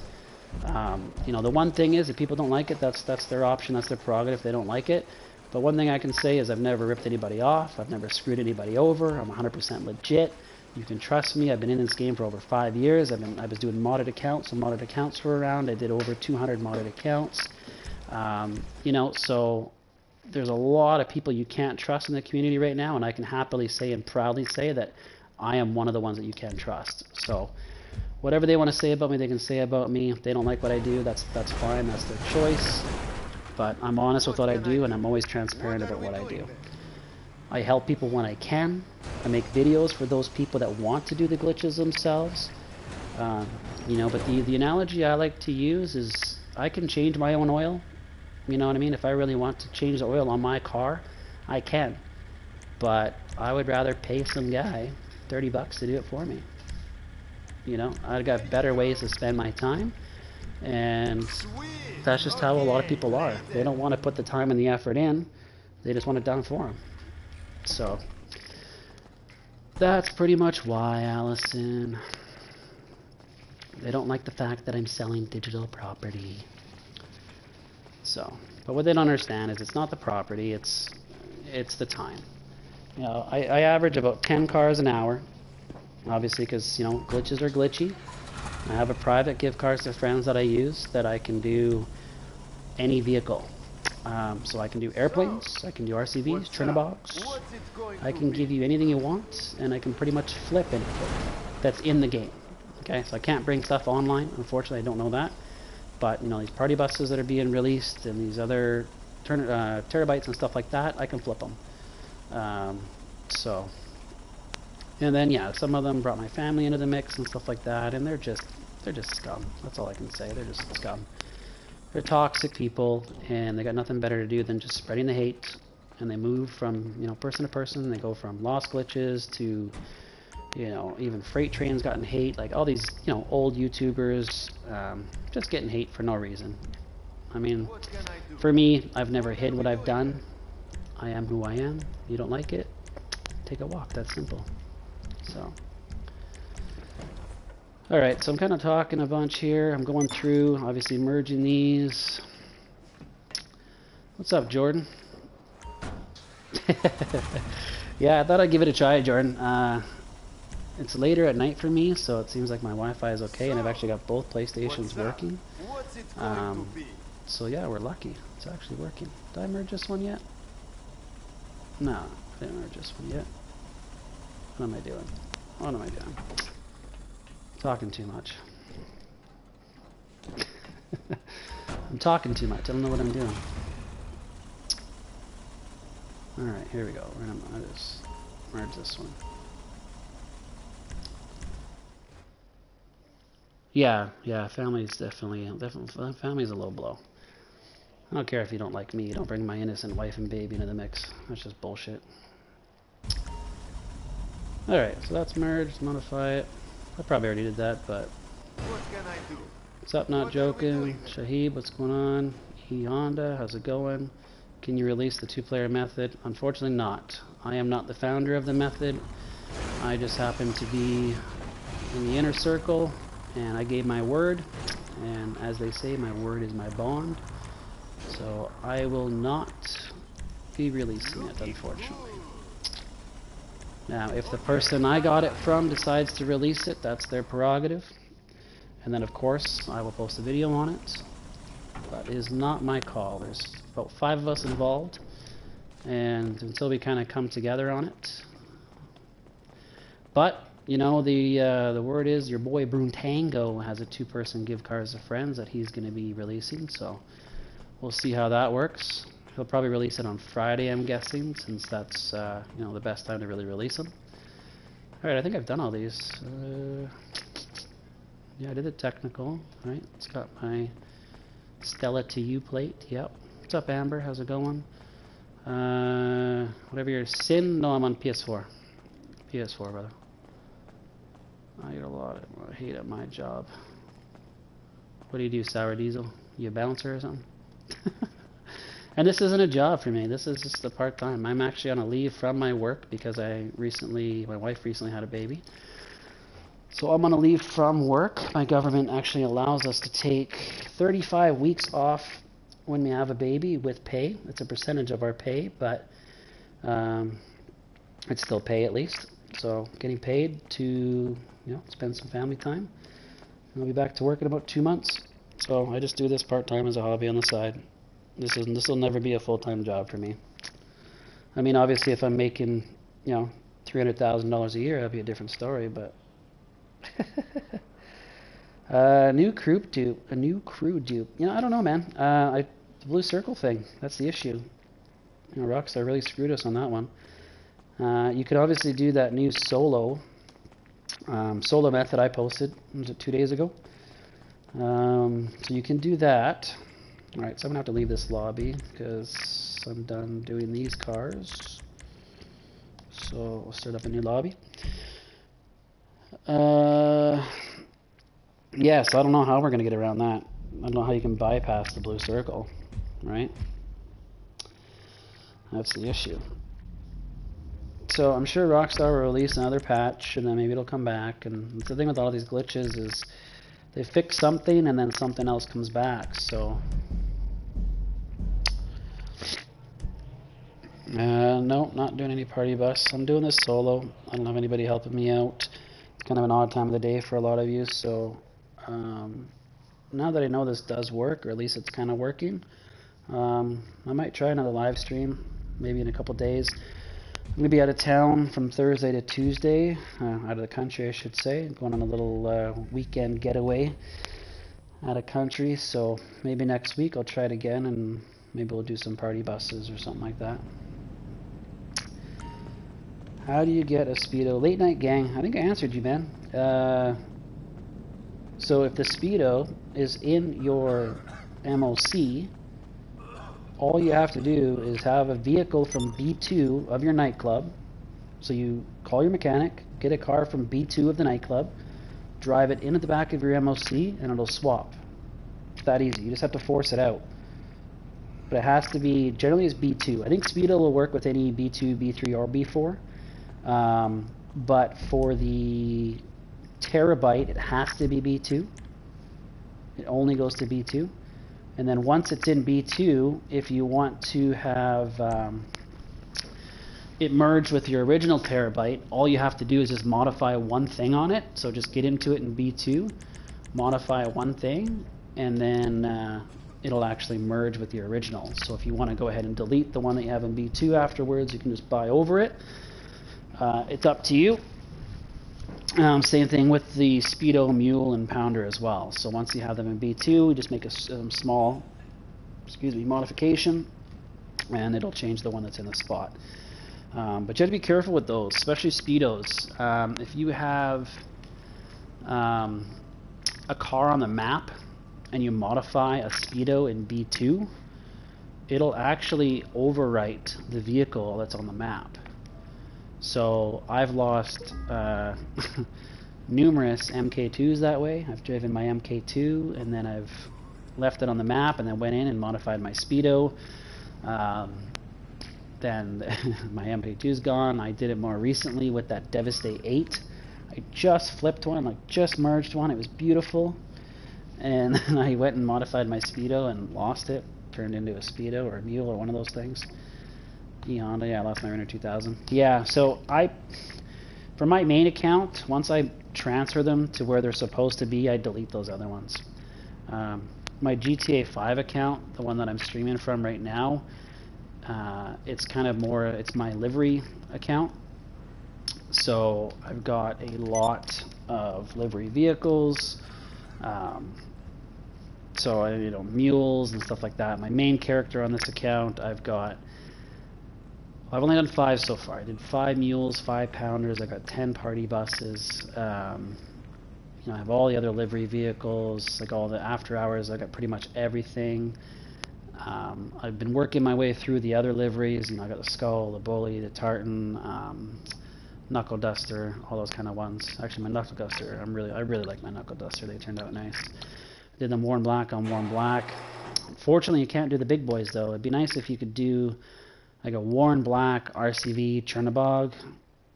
You know, the one thing is, if people don't like it, that's their option, that's their prerogative if they don't like it. But one thing I can say is I've never ripped anybody off, I've never screwed anybody over, I'm 100% legit. You can trust me, I've been in this game for over 5 years, I was doing modded accounts, so modded accounts were around, I did over 200 modded accounts. You know, so there's a lot of people you can't trust in the community right now, and I can happily say and proudly say that I am one of the ones that you can trust. So whatever they want to say about me, they can say about me. If they don't like what I do, that's fine, that's their choice. But I'm honest with what I do, and I'm always transparent about what I do. I help people when I can. I make videos for those people that want to do the glitches themselves. You know, but the analogy I like to use is I can change my own oil. You know what I mean? If I really want to change the oil on my car, I can. But I would rather pay some guy $30 to do it for me. You know, I've got better ways to spend my time, and that's just how a lot of people are. They don't want to put the time and the effort in. They just want it done for them. So that's pretty much why, Allison. They don't like the fact that I'm selling digital property. So, but what they don't understand is it's not the property, it's the time. You know, I average about 10 cars an hour, obviously, because, you know, glitches are glitchy. I have a private gift cards to friends that I use that I can do any vehicle. So I can do airplanes, I can do RCVs, Trinabogs. I can give you anything you want, and I can pretty much flip anything that's in the game. Okay, so I can't bring stuff online, unfortunately. I don't know that. But, you know, these party buses that are being released and these other terabytes and stuff like that, I can flip them. So, and then, yeah, some of them brought my family into the mix and stuff like that, and they're just scum. That's all I can say. They're just scum. They're toxic people, and they got nothing better to do than just spreading the hate. And they move from, you know, person to person. They go from lost glitches to, you know, even freight trains gotten hate. Like all these, you know, old YouTubers just getting hate for no reason. I mean, for me, I've never hid what I've done. I am who I am. You don't like it? Take a walk. That's simple. So. Alright, so I'm kind of talking a bunch here. I'm going through, obviously merging these. What's up, Jordan? Yeah, I thought I'd give it a try, Jordan. It's later at night for me, so it seems like my Wi-Fi is okay, and I've actually got both PlayStations working. So yeah, we're lucky. It's actually working. Did I merge this one yet? No, I didn't merge this one yet. What am I doing? What am I doing? Talking too much. I'm talking too much. I don't know what I'm doing. Alright, here we go. We're gonna just merge this one. Yeah, family's definitely family's a low blow. I don't care if you don't like me. Don't bring my innocent wife and baby into the mix. That's just bullshit. Alright, so that's merged. Modify it. I probably already did that, but... What can I do? What's up, not joking? Shahib, what's going on? E Honda, how's it going? Can you release the two-player method? Unfortunately not. I am not the founder of the method. I just happen to be in the inner circle, and I gave my word, and as they say, my word is my bond. So I will not be releasing it, unfortunately. Now, if the person I got it from decides to release it, that's their prerogative. And then, of course, I will post a video on it. But it is not my call. There's about 5 of us involved. And until we kind of come together on it. But, you know, the word is your boy Bruntango has a 2-person give cards to friends that he's going to be releasing. So we'll see how that works. He'll probably release it on Friday, I'm guessing, since that's you know, the best time to really release them. Alright, I think I've done all these. Yeah, I did the technical. Alright, it's got my Stella to you plate. Yep. What's up, Amber? How's it going? Whatever your sin. No, I'm on PS4. PS4, brother. I get a lot of hate at my job. What do you do, Sour Diesel? You a bouncer or something? And this isn't a job for me. This is just a part-time. I'm actually on a leave from my work because my wife recently had a baby. So I'm on a leave from work. My government actually allows us to take 35 weeks off when we have a baby with pay. It's a percentage of our pay, but it's still pay at least. So getting paid to, you know, spend some family time. And I'll be back to work in about 2 months. So I just do this part-time as a hobby on the side. This will never be a full-time job for me. I mean, obviously, if I'm making, you know, $300,000 a year, that'd be a different story. But a new crew dupe. You know, I don't know, man. The Blue Circle thing. That's the issue. You know, Rockstar really screwed us on that one. You could obviously do that new solo method I posted. Was it 2 days ago? So you can do that. Alright, so I'm going to have to leave this lobby because I'm done doing these cars. So we'll start up a new lobby. Yeah, so I don't know how we're going to get around that. I don't know how you can bypass the blue circle, right? That's the issue. So I'm sure Rockstar will release another patch, and then maybe it'll come back. And the thing with all these glitches is they fix something, and then something else comes back. So no, not doing any party bus. I'm doing this solo. I don't have anybody helping me out. It's kind of an odd time of the day for a lot of you. So now that I know this does work, or at least it's kind of working, I might try another live stream, maybe in a couple days. I'm going to be out of town from Thursday to Tuesday, out of the country I should say, going on a little weekend getaway out of country, so maybe next week I'll try it again and maybe we'll do some party buses or something like that. How do you get a Speedo? Late Night Gang, I think I answered you, man. So if the Speedo is in your MOC, all you have to do is have a vehicle from B2 of your nightclub. So you call your mechanic, get a car from B2 of the nightclub, drive it into the back of your MOC, and it'll swap. It's that easy. You just have to force it out. But it has to be, generally it's B2. I think Speedo will work with any B2, B3, or B4. But for the terabyte, it has to be B2. It only goes to B2. And then once it's in B2, if you want to have it merge with your original terabyte, all you have to do is just modify one thing on it. So just get into it in B2, modify one thing, and then it'll actually merge with your original. So if you want to go ahead and delete the one that you have in B2 afterwards, you can just buy over it. It's up to you. Same thing with the Speedo, Mule, and Pounder as well. So once you have them in B2, you just make a small, modification, and it'll change the one that's in the spot. But you have to be careful with those, especially Speedos. If you have a car on the map and you modify a Speedo in B2, it'll actually overwrite the vehicle that's on the map. So I've lost numerous MK2s that way. I've driven my MK2 and then I've left it on the map and then went in and modified my Speedo. Then my MK2's gone. I did it more recently with that Devastate 8. I just flipped one, like just merged one. It was beautiful. And then I went and modified my Speedo and lost it. Turned into a Speedo or a Mule or one of those things. Honda, yeah, I lost my Renner 2000. Yeah, so for my main account, once I transfer them to where they're supposed to be, I delete those other ones. My GTA 5 account, the one that I'm streaming from right now, it's kind of more, it's my livery account. So I've got a lot of livery vehicles, so mules and stuff like that. My main character on this account, I've only done 5 so far. I did 5 mules, 5 pounders. I got 10 party buses. I have all the other livery vehicles, like all the after hours. I got pretty much everything. I've been working my way through the other liveries. I got the Skull, the Bully, the Tartan, Knuckle Duster, all those kind of ones. Actually, my Knuckle Duster, I really like my Knuckle Duster. They turned out nice. I did them worn black on worn black. Unfortunately, you can't do the big boys though. It'd be nice if you could do like a worn black RCV Chernobog.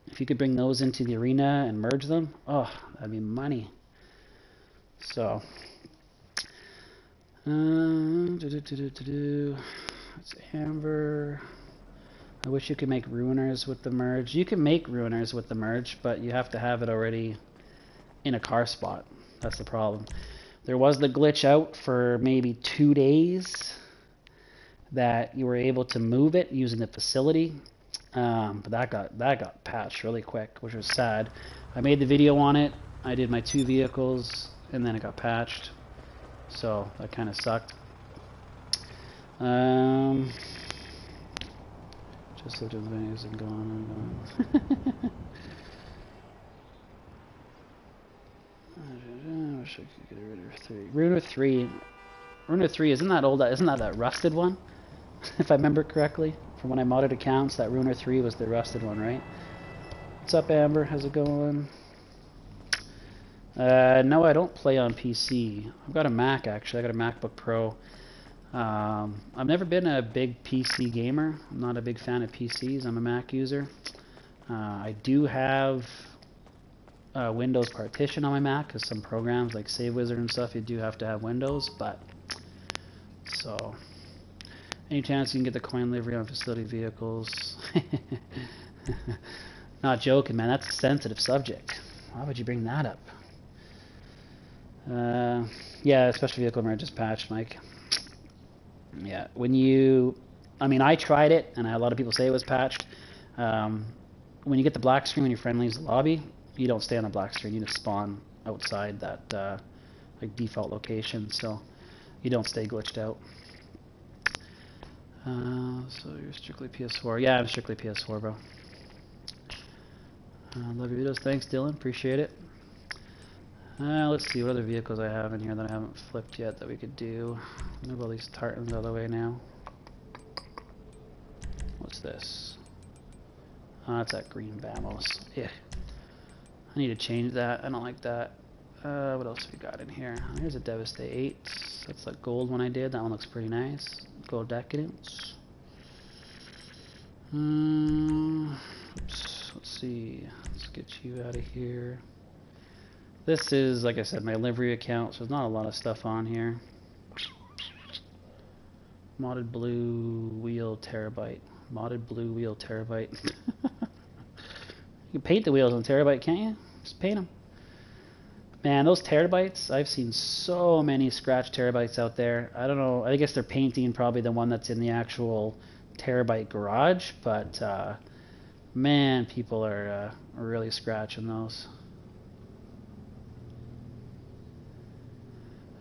If you could bring those into the arena and merge them, oh, that'd be money. So, it's Amber. I wish you could make Ruiners with the merge. You can make Ruiners with the merge, but you have to have it already in a car spot. That's the problem. There was the glitch out for maybe 2 days that you were able to move it using the facility, but that got patched really quick, which was sad. I made the video on it. I did my 2 vehicles, and then it got patched, so that kind of sucked. Just looked at the videos and gone. wish I could get a Ruiner 3. Ruiner 3. Ruiner 3, isn't that old? Isn't that that rusted one? If I remember correctly. From when I modded accounts, that Ruiner 3 was the rusted one, right? What's up, Amber? How's it going? No, I don't play on PC. I've got a Mac, actually. I got a MacBook Pro. I've never been a big PC gamer. I'm not a big fan of PCs. I'm a Mac user. I do have Windows partition on my Mac, because some programs like Save Wizard and stuff, you do have to have Windows, but so any chance you can get the coin livery on facility vehicles? Not joking, man. That's a sensitive subject. Why would you bring that up? Yeah, special vehicle emergence patch, Mike. Yeah, when you, I mean, I tried it, and a lot of people say it was patched. When you get the black screen when your friend leaves the lobby, you don't stay on the black screen. You just spawn outside that like default location, so you don't stay glitched out. So you're strictly PS4. Yeah, I'm strictly PS4, bro. Love your videos. Thanks, Dylan. Appreciate it. Let's see what other vehicles I have in here that I haven't flipped yet that we could do. Move all these tartans out of the way now. What's this? Oh, that's that green Vamos. Yeah. I need to change that. I don't like that. What else we got in here? Here's a Devastate 8. That's that gold one I did. That one looks pretty nice. Gold Decadence. Oops. Let's see. Let's get you out of here. This is, like I said, my livery account, so there's not a lot of stuff on here. Modded blue wheel terabyte. Modded blue wheel terabyte. You can paint the wheels on terabyte, can't you? Just paint them. Man, those terabytes, I've seen so many scratch terabytes out there. I don't know, I guess they're painting probably the one that's in the actual terabyte garage, but man, people are really scratching those.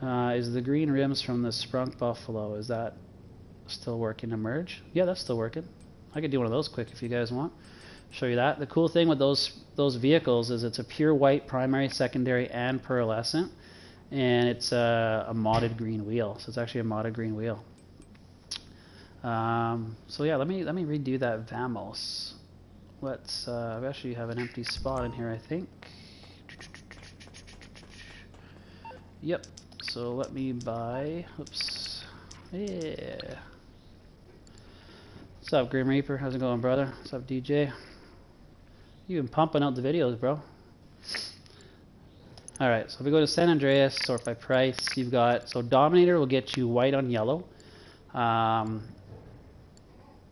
Is the green rims from the Sprunk Buffalo, is that still working to merge? Yeah, that's still working. I could do one of those quick if you guys want. Show you that. The cool thing with those vehicles is it's a pure white primary, secondary, and pearlescent, and it's a modded green wheel. So it's actually a modded green wheel. So yeah, let me redo that Vamos. Let's we actually have an empty spot in here, I think. Yep. So let me buy. Oops. Yeah. What's up, Grim Reaper? How's it going, brother? What's up, DJ? You've been pumping out the videos, bro. Alright, so if we go to San Andreas, sort by price, you've got, so Dominator will get you white on yellow.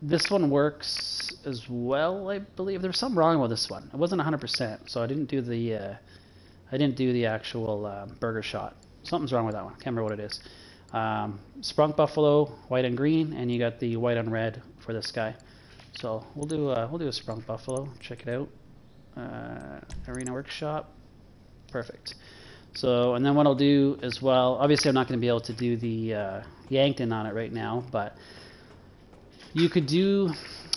This one works as well, I believe. There's something wrong with this one. It wasn't 100%, so I didn't do the actual burger shot. Something's wrong with that one. Can't remember what it is. Sprunk Buffalo, white and green, and you got the white on red for this guy. So we'll do a Sprunk Buffalo. Check it out. Arena Workshop. Perfect. So, and then what I'll do as well, obviously I'm not going to be able to do the Yankton on it right now, but you could do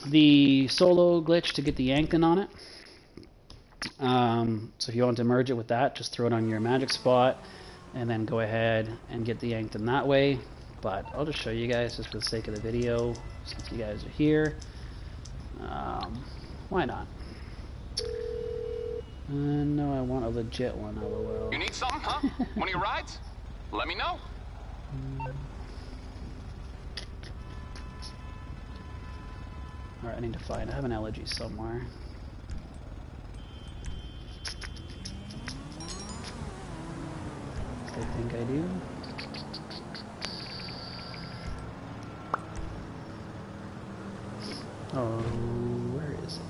the solo glitch to get the Yankton on it. So if you want to merge it with that, just throw it on your magic spot and then go ahead and get the Yankton that way. But I'll just show you guys just for the sake of the video, since you guys are here. Why not? No, I want a legit one, lol. You need something, huh? One of your rides? Let me know. Alright, I need to find, I have an elegy somewhere. I think I do. Oh, where is it?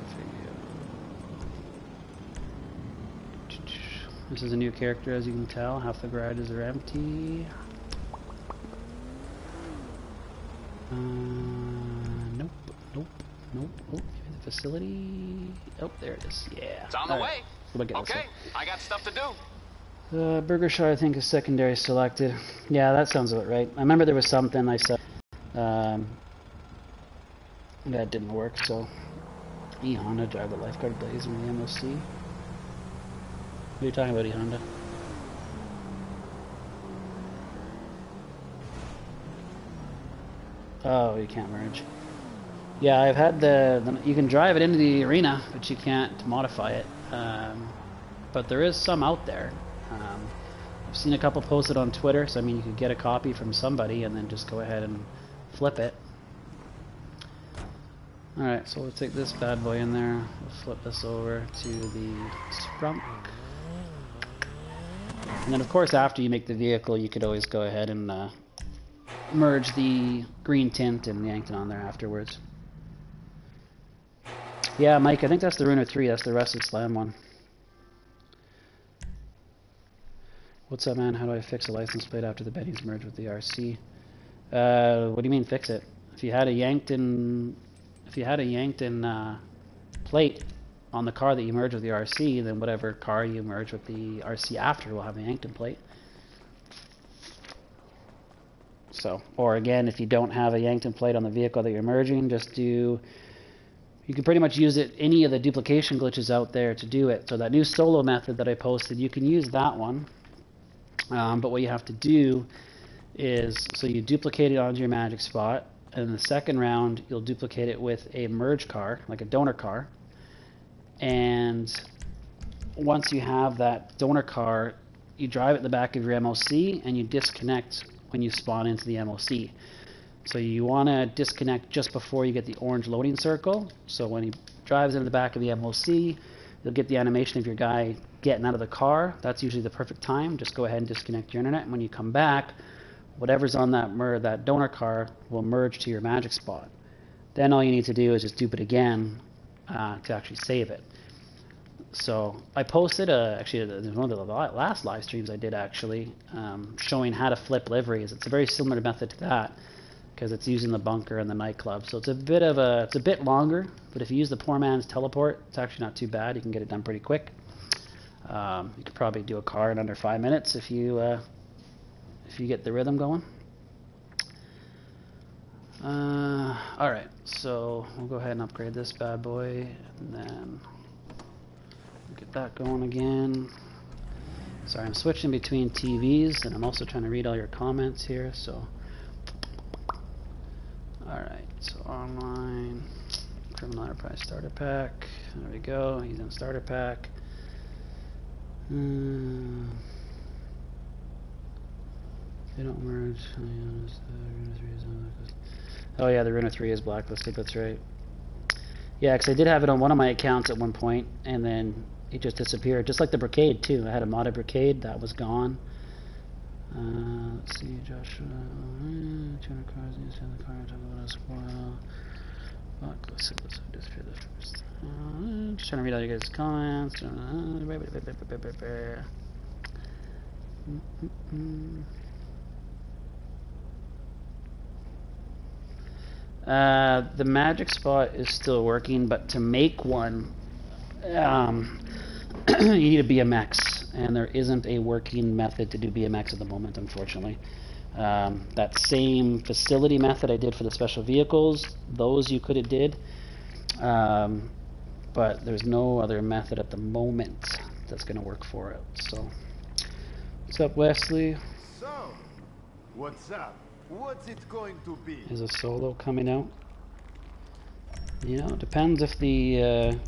Figure. This is a new character, as you can tell. Half the garages are empty. Nope. Oh, maybe the facility. Oh, there it is. Yeah. It's on the way. Okay, I got stuff to do. Burger shot, I think, is secondary selected. Yeah, that sounds about right. I remember there was something I said that didn't work, so Honda drive the lifeguard blazer in the MOC. What are you talking about, E-Honda? Oh, you can't merge. Yeah, I've had you can drive it into the arena, but you can't modify it. But there is some out there. I've seen a couple posted on Twitter, so I mean you could get a copy from somebody and then just go ahead and flip it. Alright, so we'll take this bad boy in there. We'll flip this over to the sprunk. And then of course after you make the vehicle you could always go ahead and merge the green tint and yank it on there afterwards. Yeah, Mike, I think that's the Runa 3, that's the Rusted Slam one. What's up, man? How do I fix a license plate after the Benny's merge with the RC? What do you mean fix it? If you had a yanked in plate on the car that you merge with the RC, then whatever car you merge with the RC after will have a yanked in plate. So, or again, if you don't have a yanked in plate on the vehicle that you're merging, just do. You can pretty much use it any of the duplication glitches out there to do it. So that new solo method that I posted, you can use that one. But what you have to do is, so you duplicate it onto your magic spot, and in the second round you'll duplicate it with a merge car, like a donor car. And once you have that donor car, you drive it in the back of your MOC and you disconnect when you spawn into the MOC. So you want to disconnect just before you get the orange loading circle. So when he drives into the back of the MOC, you'll get the animation of your guy getting out of the car. That's usually the perfect time. Just go ahead and disconnect your internet, and when you come back, whatever's on that donor car will merge to your magic spot. Then all you need to do is just dupe it again to actually save it. So I posted actually one of the last live streams I did actually showing how to flip liveries. It's a very similar method to that because it's using the bunker and the nightclub. So it's a bit longer, but if you use the poor man's teleport, it's actually not too bad. You can get it done pretty quick. You could probably do a car in under 5 minutes if you get the rhythm going. Alright, so we'll go ahead and upgrade this bad boy, and then get that going again. Sorry, I'm switching between TVs, and I'm also trying to read all your comments here, so. Alright, so online, Criminal Enterprise Starter Pack, there we go, he's in Starter Pack. They don't merge. Oh yeah, the Runa 3 is blacklisted, that's right. Yeah, because I did have it on one of my accounts at one point, and then it just disappeared. Just like the Brigade too. I had a modded Brigade, that was gone. Let's see, Joshua. 200 cars, you said the car, talk about as well. Blacklisted, let's disappear the first. Just trying to read all you guys' comments. The magic spot is still working, but to make one, you need a BMX, and there isn't a working method to do BMX at the moment, unfortunately. That same facility method I did for the special vehicles, those you could have did, but there's no other method at the moment that's going to work for it. So, what's up, Wesley? So, what's up? What's it going to be? Is a solo coming out? You know, it depends if the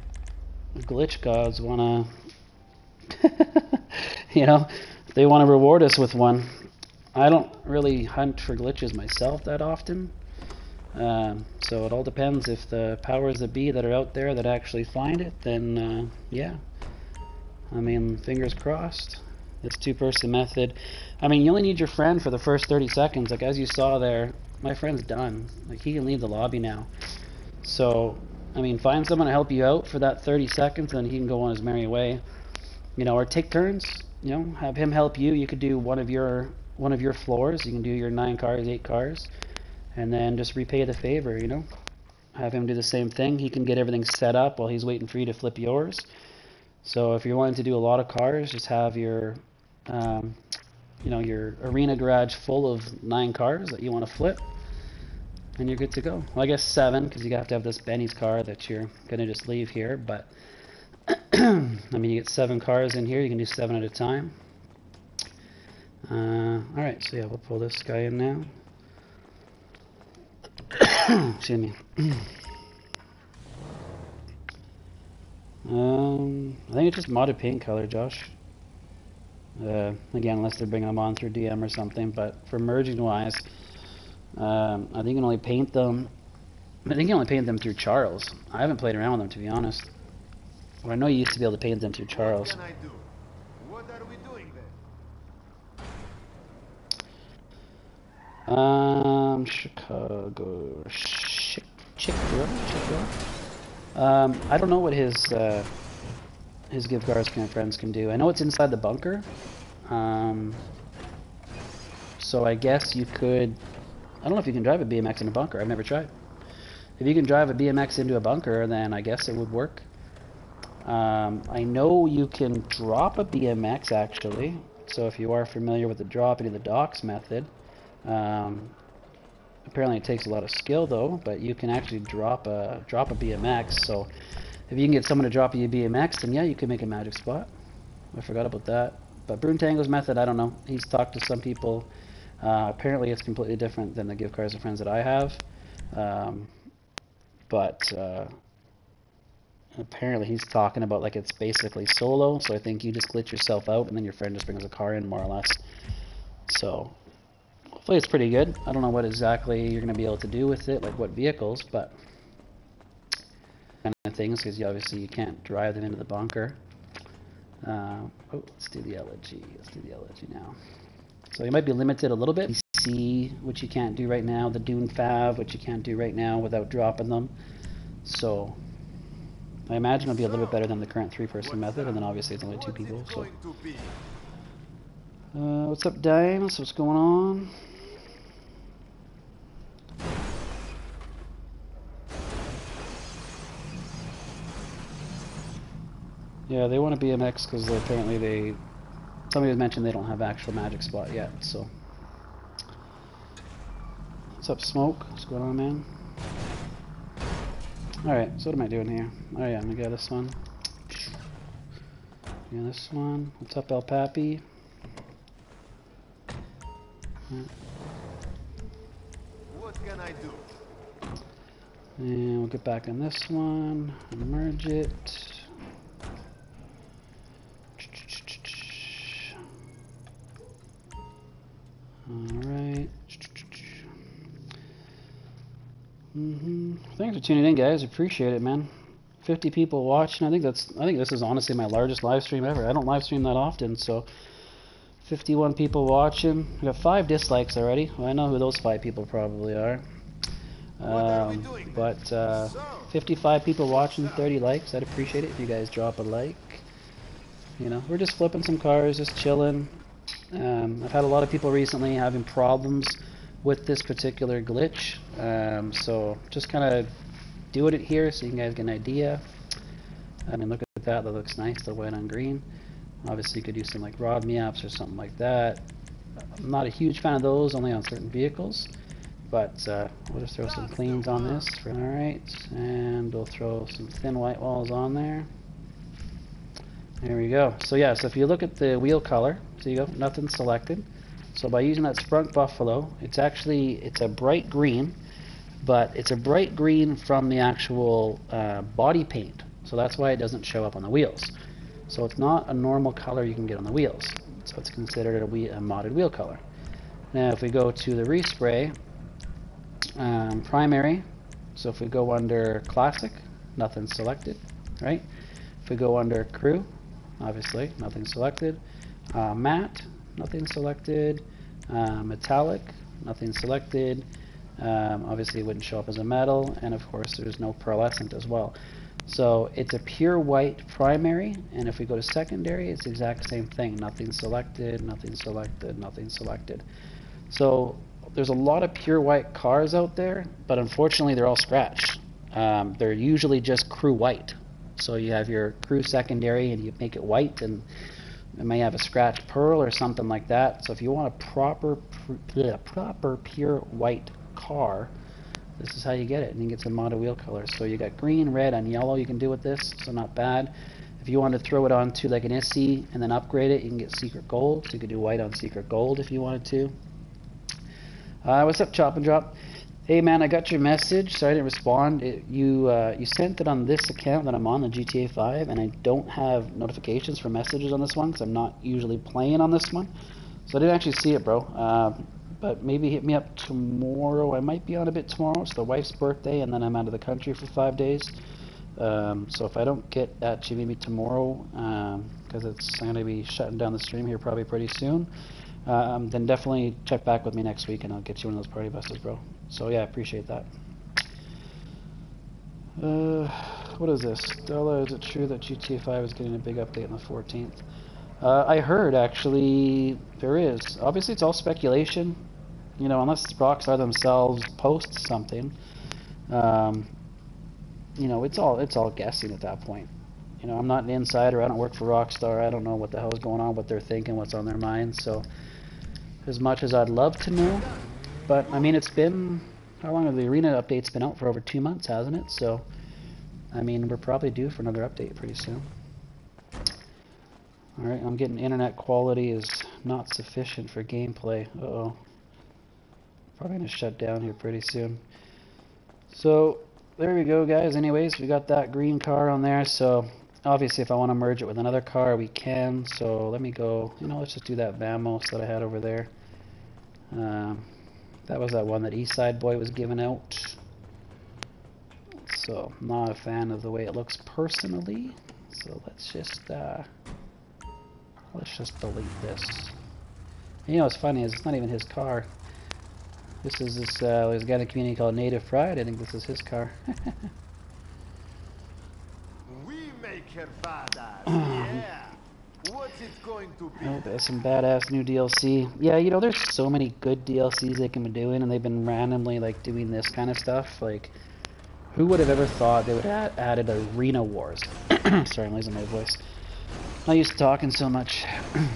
glitch gods want to, you know, if they want to reward us with one. I don't really hunt for glitches myself that often. So it all depends. If the powers that be that are out there that actually find it, then yeah. I mean, fingers crossed. This two-person method. I mean, you only need your friend for the first 30 seconds. Like, as you saw there, my friend's done. Like, he can leave the lobby now. So, I mean, find someone to help you out for that 30 seconds, and then he can go on his merry way. You know, or take turns. You know, have him help you. You could do one of your floors. You can do your 9 cars, 8 cars, and then just repay the favor. You know, have him do the same thing. He can get everything set up while he's waiting for you to flip yours. So if you're wanting to do a lot of cars, just have your you know, your arena garage full of 9 cars that you want to flip, and you're good to go. Well, I guess 7, because you have to have this Benny's car that you're going to just leave here, but I mean, you get 7 cars in here. You can do 7 at a time. Alright, so yeah, we'll pull this guy in now. Excuse me. I think it's just modded paint color, Josh. Again, unless they're bringing them on through DM or something, but for merging wise, I think you can only paint them. I think you can only paint them through Charles. I haven't played around with them, to be honest. Well, I know you used to be able to paint them through Charles. What can I do? What are we doing then? Chicago, Chicago. I don't know what his gift cards and friends can do. I know it's inside the bunker. So I guess you could. I don't know if you can drive a BMX in a bunker. I've never tried. If you can drive a BMX into a bunker, then I guess it would work. I know you can drop a BMX actually. So if you are familiar with the drop into the docks method, apparently it takes a lot of skill though. But you can actually drop a BMX. So if you can get someone to drop you a BMX, then yeah, you can make a magic spot. I forgot about that. But Bruntangle's method, I don't know. He's talked to some people. Apparently it's completely different than the gift cards and friends that I have. But apparently he's talking about like it's basically solo. So I think you just glitch yourself out and then your friend just brings a car in, more or less. So hopefully it's pretty good. I don't know what exactly you're going to be able to do with it, like what vehicles, but kind of things, because obviously you can't drive them into the bunker. Let's do the elegy. Let's do the elegy now. So you might be limited a little bit. PC, which you can't do right now. The Dune Fav, which you can't do right now without dropping them. So I imagine it'll be a little bit better than the current 3-person method, and then obviously it's only 2 people. So what's up, Dimes? What's going on? Yeah, they want a BMX because apparently somebody has mentioned they don't have actual magic spot yet, so. What's up, Smoke? What's going on, man? Alright, so what am I doing here? Oh yeah, I'm gonna get this one. Yeah, this one. What's up, El Papi? What can I do? And we'll get back on this one and merge it. Alright. Thanks for tuning in, guys. Appreciate it, man. 50 people watching. I think this is honestly my largest live stream ever. I don't live stream that often, so 51 people watching. We got 5 dislikes already. Well, I know who those 5 people probably are. But 55 people watching, 30 likes. I'd appreciate it if you guys drop a like. You know, we're just flipping some cars, just chilling. I've had a lot of people recently having problems with this particular glitch, so just kind of doing it here so you guys get an idea. I mean, look at that, that looks nice, the white on green. Obviously you could do some like rod me-ups or something like that. I'm not a huge fan of those, only on certain vehicles, but we'll just throw some cleans on this. Alright, and we'll throw some thin white walls on there. There we go. So yeah, so if you look at the wheel color, so you go, nothing selected. So by using that Sprunk Buffalo, it's a bright green, but it's a bright green from the actual body paint. So that's why it doesn't show up on the wheels. So it's not a normal color you can get on the wheels. So it's considered a modded wheel color. Now if we go to the respray, primary, so if we go under classic, nothing selected, right? If we go under crew, obviously nothing selected. Matte, nothing selected. Metallic, nothing selected. Obviously it wouldn't show up as a metal, and of course there's no pearlescent as well. So it's a pure white primary, and if we go to secondary, it's the exact same thing. Nothing selected, nothing selected, nothing selected. So there's a lot of pure white cars out there, but unfortunately they're all scratched. They're usually just crew white. So you have your crew secondary and you make it white, and it may have a scratched pearl or something like that. So if you want a proper pure white car, this is how you get it, and you get some modded wheel colors. So you got green, red, and yellow you can do with this, so not bad. If you want to throw it onto like an SC and then upgrade it, you can get secret gold. So you could do white on secret gold if you wanted to. What's up, Chop and Drop? Hey man, I got your message. Sorry I didn't respond. You sent it on this account that I'm on, the GTA 5, and I don't have notifications for messages on this one because I'm not usually playing on this one. So I didn't actually see it, bro. But maybe hit me up tomorrow. I might be on a bit tomorrow. It's the wife's birthday, and then I'm out of the country for 5 days. So if I don't get at you maybe tomorrow, because I'm going to be shutting down the stream here probably pretty soon, then definitely check back with me next week and I'll get you one of those party buses, bro. So yeah, I appreciate that. What is this? Stella, is it true that GTA 5 is getting a big update on the 14th? I heard, actually, there is. Obviously, it's all speculation. You know, unless Rockstar themselves post something. You know, it's all guessing at that point. You know, I'm not an insider. I don't work for Rockstar. I don't know what the hell is going on, what they're thinking, what's on their minds. So, as much as I'd love to know, but I mean, it's been, how long have the arena update's been out for? Over 2 months, hasn't it? So, I mean, we're probably due for another update pretty soon. All right, I'm getting internet quality is not sufficient for gameplay. Uh-oh. Probably gonna shut down here pretty soon. So there we go, guys. Anyways, we got that green car on there. So obviously, if I want to merge it with another car, we can. So let me go. You know, let's just do that Vamos that I had over there. That was that one that Eastside Boy was giving out. So not a fan of the way it looks personally. So let's just delete this. And you know what's funny is it's not even his car. This is this, there's a guy in the community called Native Pride. I think this is his car. We make her badass. Yeah. What's it going to be? Oh, there's some badass new DLC. Yeah, you know, there's so many good DLCs they can be doing, and they've been randomly like doing this kind of stuff. Like, who would have ever thought they would have added Arena Wars? Sorry, I'm losing my voice. Not used to talking so much. I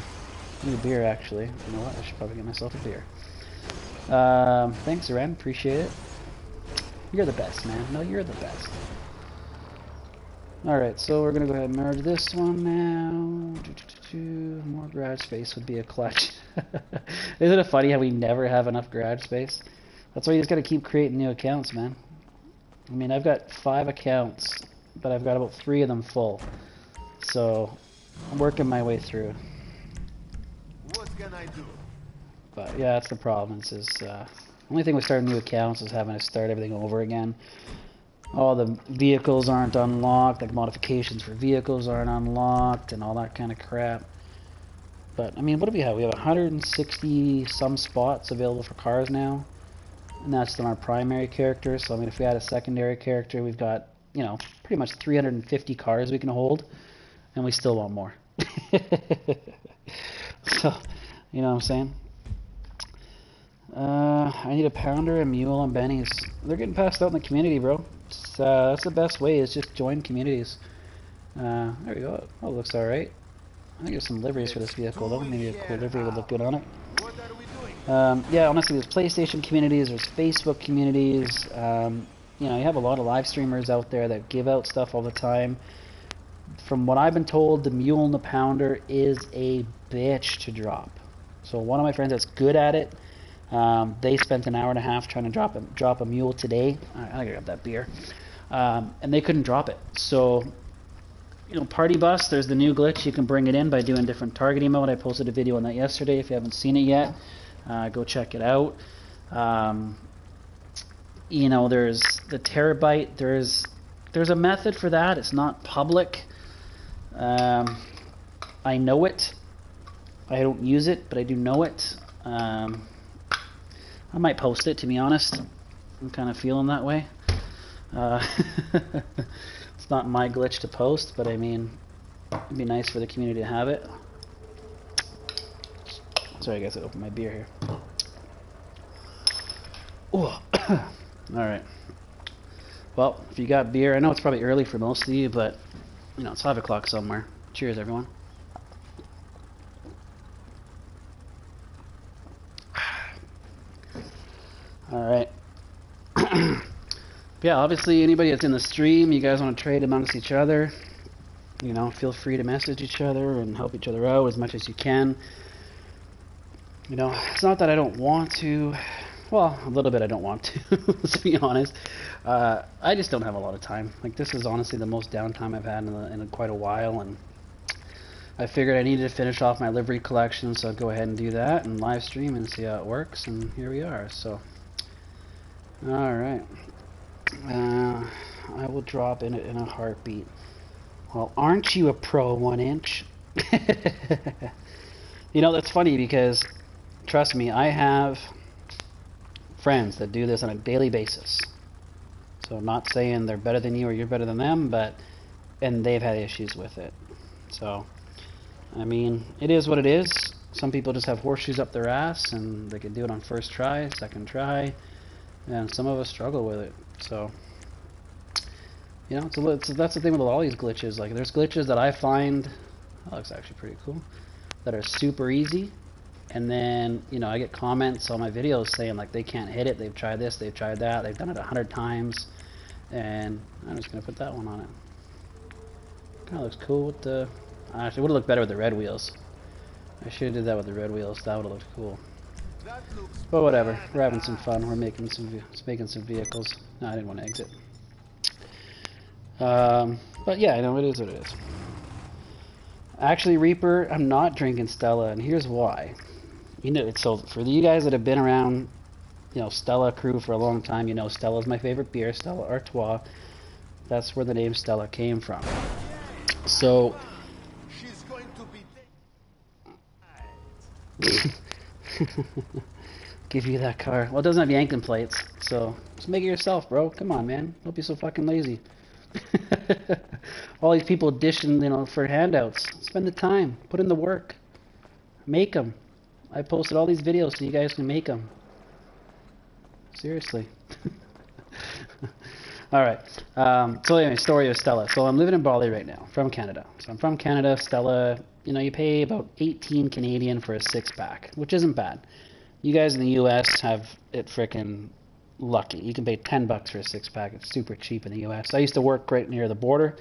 need a beer, actually. You know what? I should probably get myself a beer. Thanks, Ren. Appreciate it. You're the best, man. No, you're the best. Alright, so we're going to go ahead and merge this one now. More garage space would be a clutch. Isn't it funny how we never have enough garage space? That's why you just got to keep creating new accounts, man. I mean, I've got 5 accounts, but I've got about 3 of them full. So, I'm working my way through. What can I do? But yeah, that's the problem. It's only thing with starting new accounts is having to start everything over again. All the vehicles aren't unlocked, like modifications for vehicles aren't unlocked, and all that kind of crap. But I mean, what do we have? We have 160 some spots available for cars now, and that's on our primary character. So I mean, if we had a secondary character, we've got, you know, pretty much 350 cars we can hold, and we still want more. So, you know what I'm saying? I need a pounder, a mule, and bennies. They're getting passed out in the community, bro. That's the best way, is just join communities. There we go. Oh, it looks alright. I think there's some liveries for this vehicle, though. Maybe a cool livery would look good on it. What are we doing? Yeah, honestly, there's PlayStation communities, there's Facebook communities. You know, you have a lot of live streamers out there that give out stuff all the time. From what I've been told, the mule and the pounder is a bitch to drop. So one of my friends that's good at it, they spent an hour and a half trying to drop a mule today. I gotta grab that beer. And they couldn't drop it. So, you know, Party Bus, there's the new glitch. You can bring it in by doing different targeting mode. I posted a video on that yesterday. If you haven't seen it yet, go check it out. You know, there's the terabyte. There's a method for that. It's not public. I know it. I don't use it, but I do know it. I might post it, to be honest. I'm kind of feeling that way. It's not my glitch to post, but I mean, it'd be nice for the community to have it. Sorry, guys, I opened my beer here. Oh, alright. Well, if you got beer, I know it's probably early for most of you, but, you know, it's 5 o'clock somewhere. Cheers, everyone. Alright. Yeah, obviously anybody that's in the stream, you guys want to trade amongst each other, You know, feel free to message each other and help each other out as much as you can. You know, it's not that I don't want to. Well, a little bit I don't want to, let's be honest. I just don't have a lot of time. Like, this is honestly the most downtime I've had in quite a while, and I figured I needed to finish off my livery collection, so I'll go ahead and do that and live stream and see how it works, and here we are. So, alright. I will drop in it in a heartbeat. Well, aren't you a pro 1-inch? You know, that's funny because, trust me, I have friends that do this on a daily basis. So I'm not saying they're better than you or you're better than them, and they've had issues with it. So, I mean, it is what it is. Some people just have horseshoes up their ass and they can do it on first try, second try, and some of us struggle with it. So, you know, that's the thing with all these glitches. Like, there's glitches that I find, that looks actually pretty cool, that are super easy. And then, you know, I get comments on my videos saying, like, they can't hit it, they've tried this, they've tried that, they've done it 100 times, and I'm just going to put that one on it. Kind of looks cool with the... Actually, it would have looked better with the red wheels. I should have did that with the red wheels, that would have looked cool. But whatever, we're having some fun, we're making some vehicles. No, I didn't want to exit. But yeah, I know it is what it is. Actually, Reaper, I'm not drinking Stella, and here's why. You know, so for you guys that have been around, you know, Stella Crew for a long time, you know Stella's my favorite beer, Stella Artois. That's where the name Stella came from. So, She's going to be give you that car. Well, it doesn't have Yankton plates, so just make it yourself, bro. Come on, man. Don't be so fucking lazy. All these people dishing, you know, for handouts. Spend the time. Put in the work. Make them. I posted all these videos so you guys can make them. Seriously. Alright. So anyway, story of Stella. So I'm living in Bali right now, from Canada. So I'm from Canada. Stella, you know, you pay about 18 Canadian for a 6-pack, which isn't bad. You guys in the US have it frickin' lucky. You can pay $10 for a 6-pack. It's super cheap in the US. I used to work right near the border,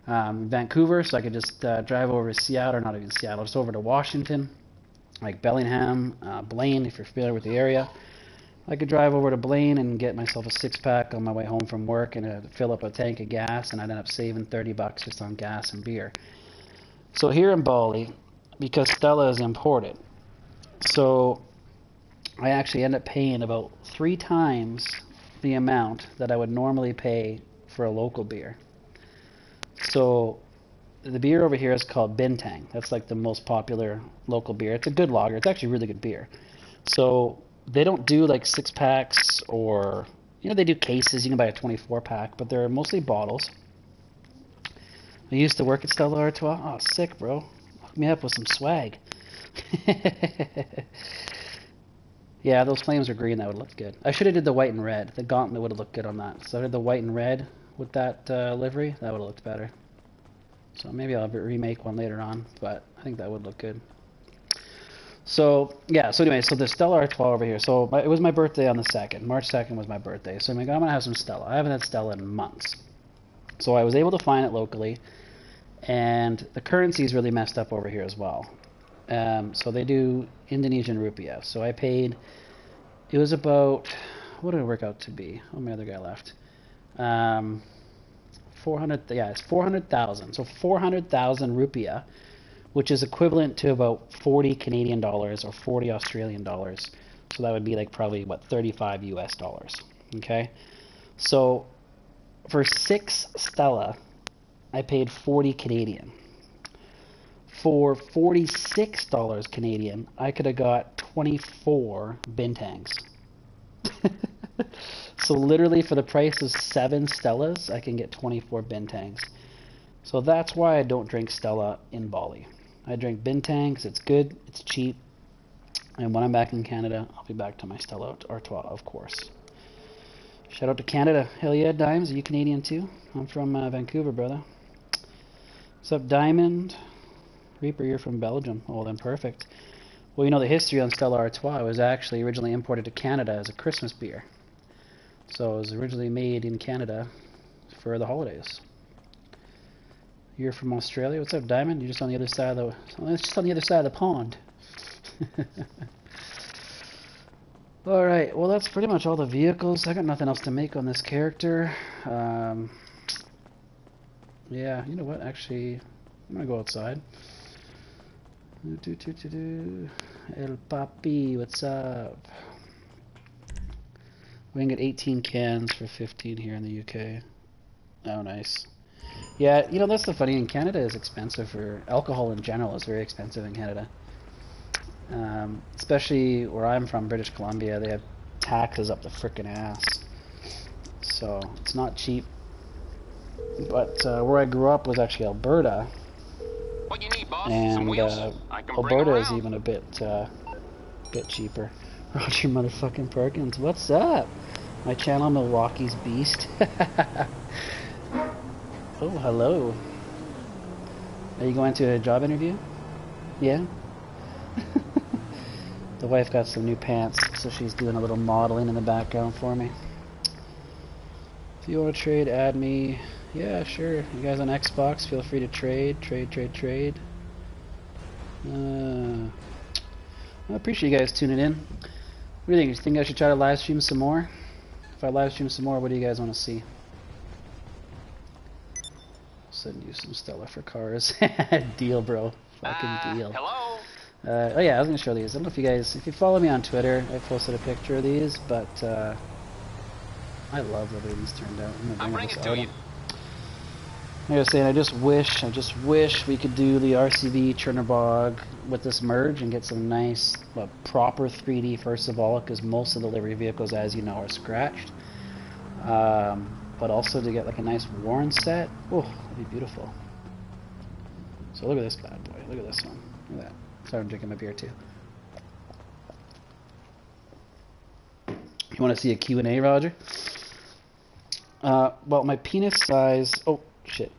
in Vancouver, so I could just drive over to Seattle, or not even Seattle, just over to Washington, like Bellingham, Blaine, if you're familiar with the area. I could drive over to Blaine and get myself a 6-pack on my way home from work and fill up a tank of gas, and I'd end up saving $30 just on gas and beer. So here in Bali, because Stella is imported, so I actually end up paying about 3 times the amount that I would normally pay for a local beer. So the beer over here is called Bintang. That's like the most popular local beer. It's a good lager. It's actually really good beer. So they don't do like 6-packs, or, you know, they do cases. You can buy a 24-pack, but they're mostly bottles. I used to work at Stella Artois. Oh, sick, bro. Hook me up with some swag. Yeah, those flames are green. That would look good. I should have did the white and red. The gauntlet would have looked good on that. So I did the white and red with that livery. That would have looked better. So maybe I'll remake one later on, but I think that would look good. So, yeah, so anyway, so the Stella Artois over here. So it was my birthday on the 2nd. March 2nd was my birthday. So I'm like, I'm going to have some Stella. I haven't had Stella in months. So I was able to find it locally, and the currency is really messed up over here as well. So they do Indonesian rupiah. So I paid, it was about, what did it work out to be? Oh, my other guy left. 400, yeah, it's 400,000. So 400,000 rupiah, which is equivalent to about 40 Canadian dollars or 40 Australian dollars. So that would be like probably, what, 35 US dollars. Okay? So for 6 Stella, I paid 40 Canadian. For $46 Canadian, I could have got 24 Bintangs. So literally for the price of 7 Stellas, I can get 24 Bintangs. So that's why I don't drink Stella in Bali. I drink Bintangs, it's good, it's cheap, and when I'm back in Canada, I'll be back to my Stella Artois, of course. Shout out to Canada. Hell yeah, Dimes, are you Canadian too? I'm from Vancouver, brother. What's up, Diamond? Reaper, you're from Belgium. Oh, then perfect. Well, you know the history on Stella Artois. It was actually originally imported to Canada as a Christmas beer. So it was originally made in Canada for the holidays. You're from Australia. What's up, Diamond? You're just on the other side of the pond. All right. Well, that's pretty much all the vehicles. I got nothing else to make on this character. Yeah. You know what? Actually, I'm gonna go outside. El Papi, what's up? We can get 18 cans for 15 here in the UK. Oh, nice. Yeah, you know, that's the funny. In Canada is expensive for alcohol in general. Is very expensive in Canada. Especially where I'm from, British Columbia, they have taxes up the frickin' ass. So it's not cheap. But where I grew up was actually Alberta. What you need, boss? And Some wheels? I can bring Alberta is around. even a bit cheaper. Roger motherfucking Perkins, what's up? My channel, Milwaukee's Beast. Oh, hello. Are you going to a job interview? Yeah? The wife got some new pants, so she's doing a little modeling in the background for me. If you want to trade, add me. Yeah, sure. You guys on Xbox, feel free to trade. I appreciate you guys tuning in. What do you think? You think I should try to live stream some more? If I live stream some more, what do you guys want to see? Send you some Stella for cars. Deal, bro. Fucking deal. Hello? Oh yeah, I was gonna show these. I don't know if you guys, if you follow me on Twitter, I posted a picture of these, but I love the way these turned out. I'll bring it to you. Like I was saying, I just wish we could do the RCV Chernobog with this merge and get some nice, proper 3D first of all, because most of the livery vehicles, as you know, are scratched. But also to get like a nice Warren set. Oh, that'd be beautiful. So look at this bad boy. Look at this one. Look at that. Sorry, I'm drinking my beer too. You want to see a Q&A, Roger? Well, my penis size... Oh, shit.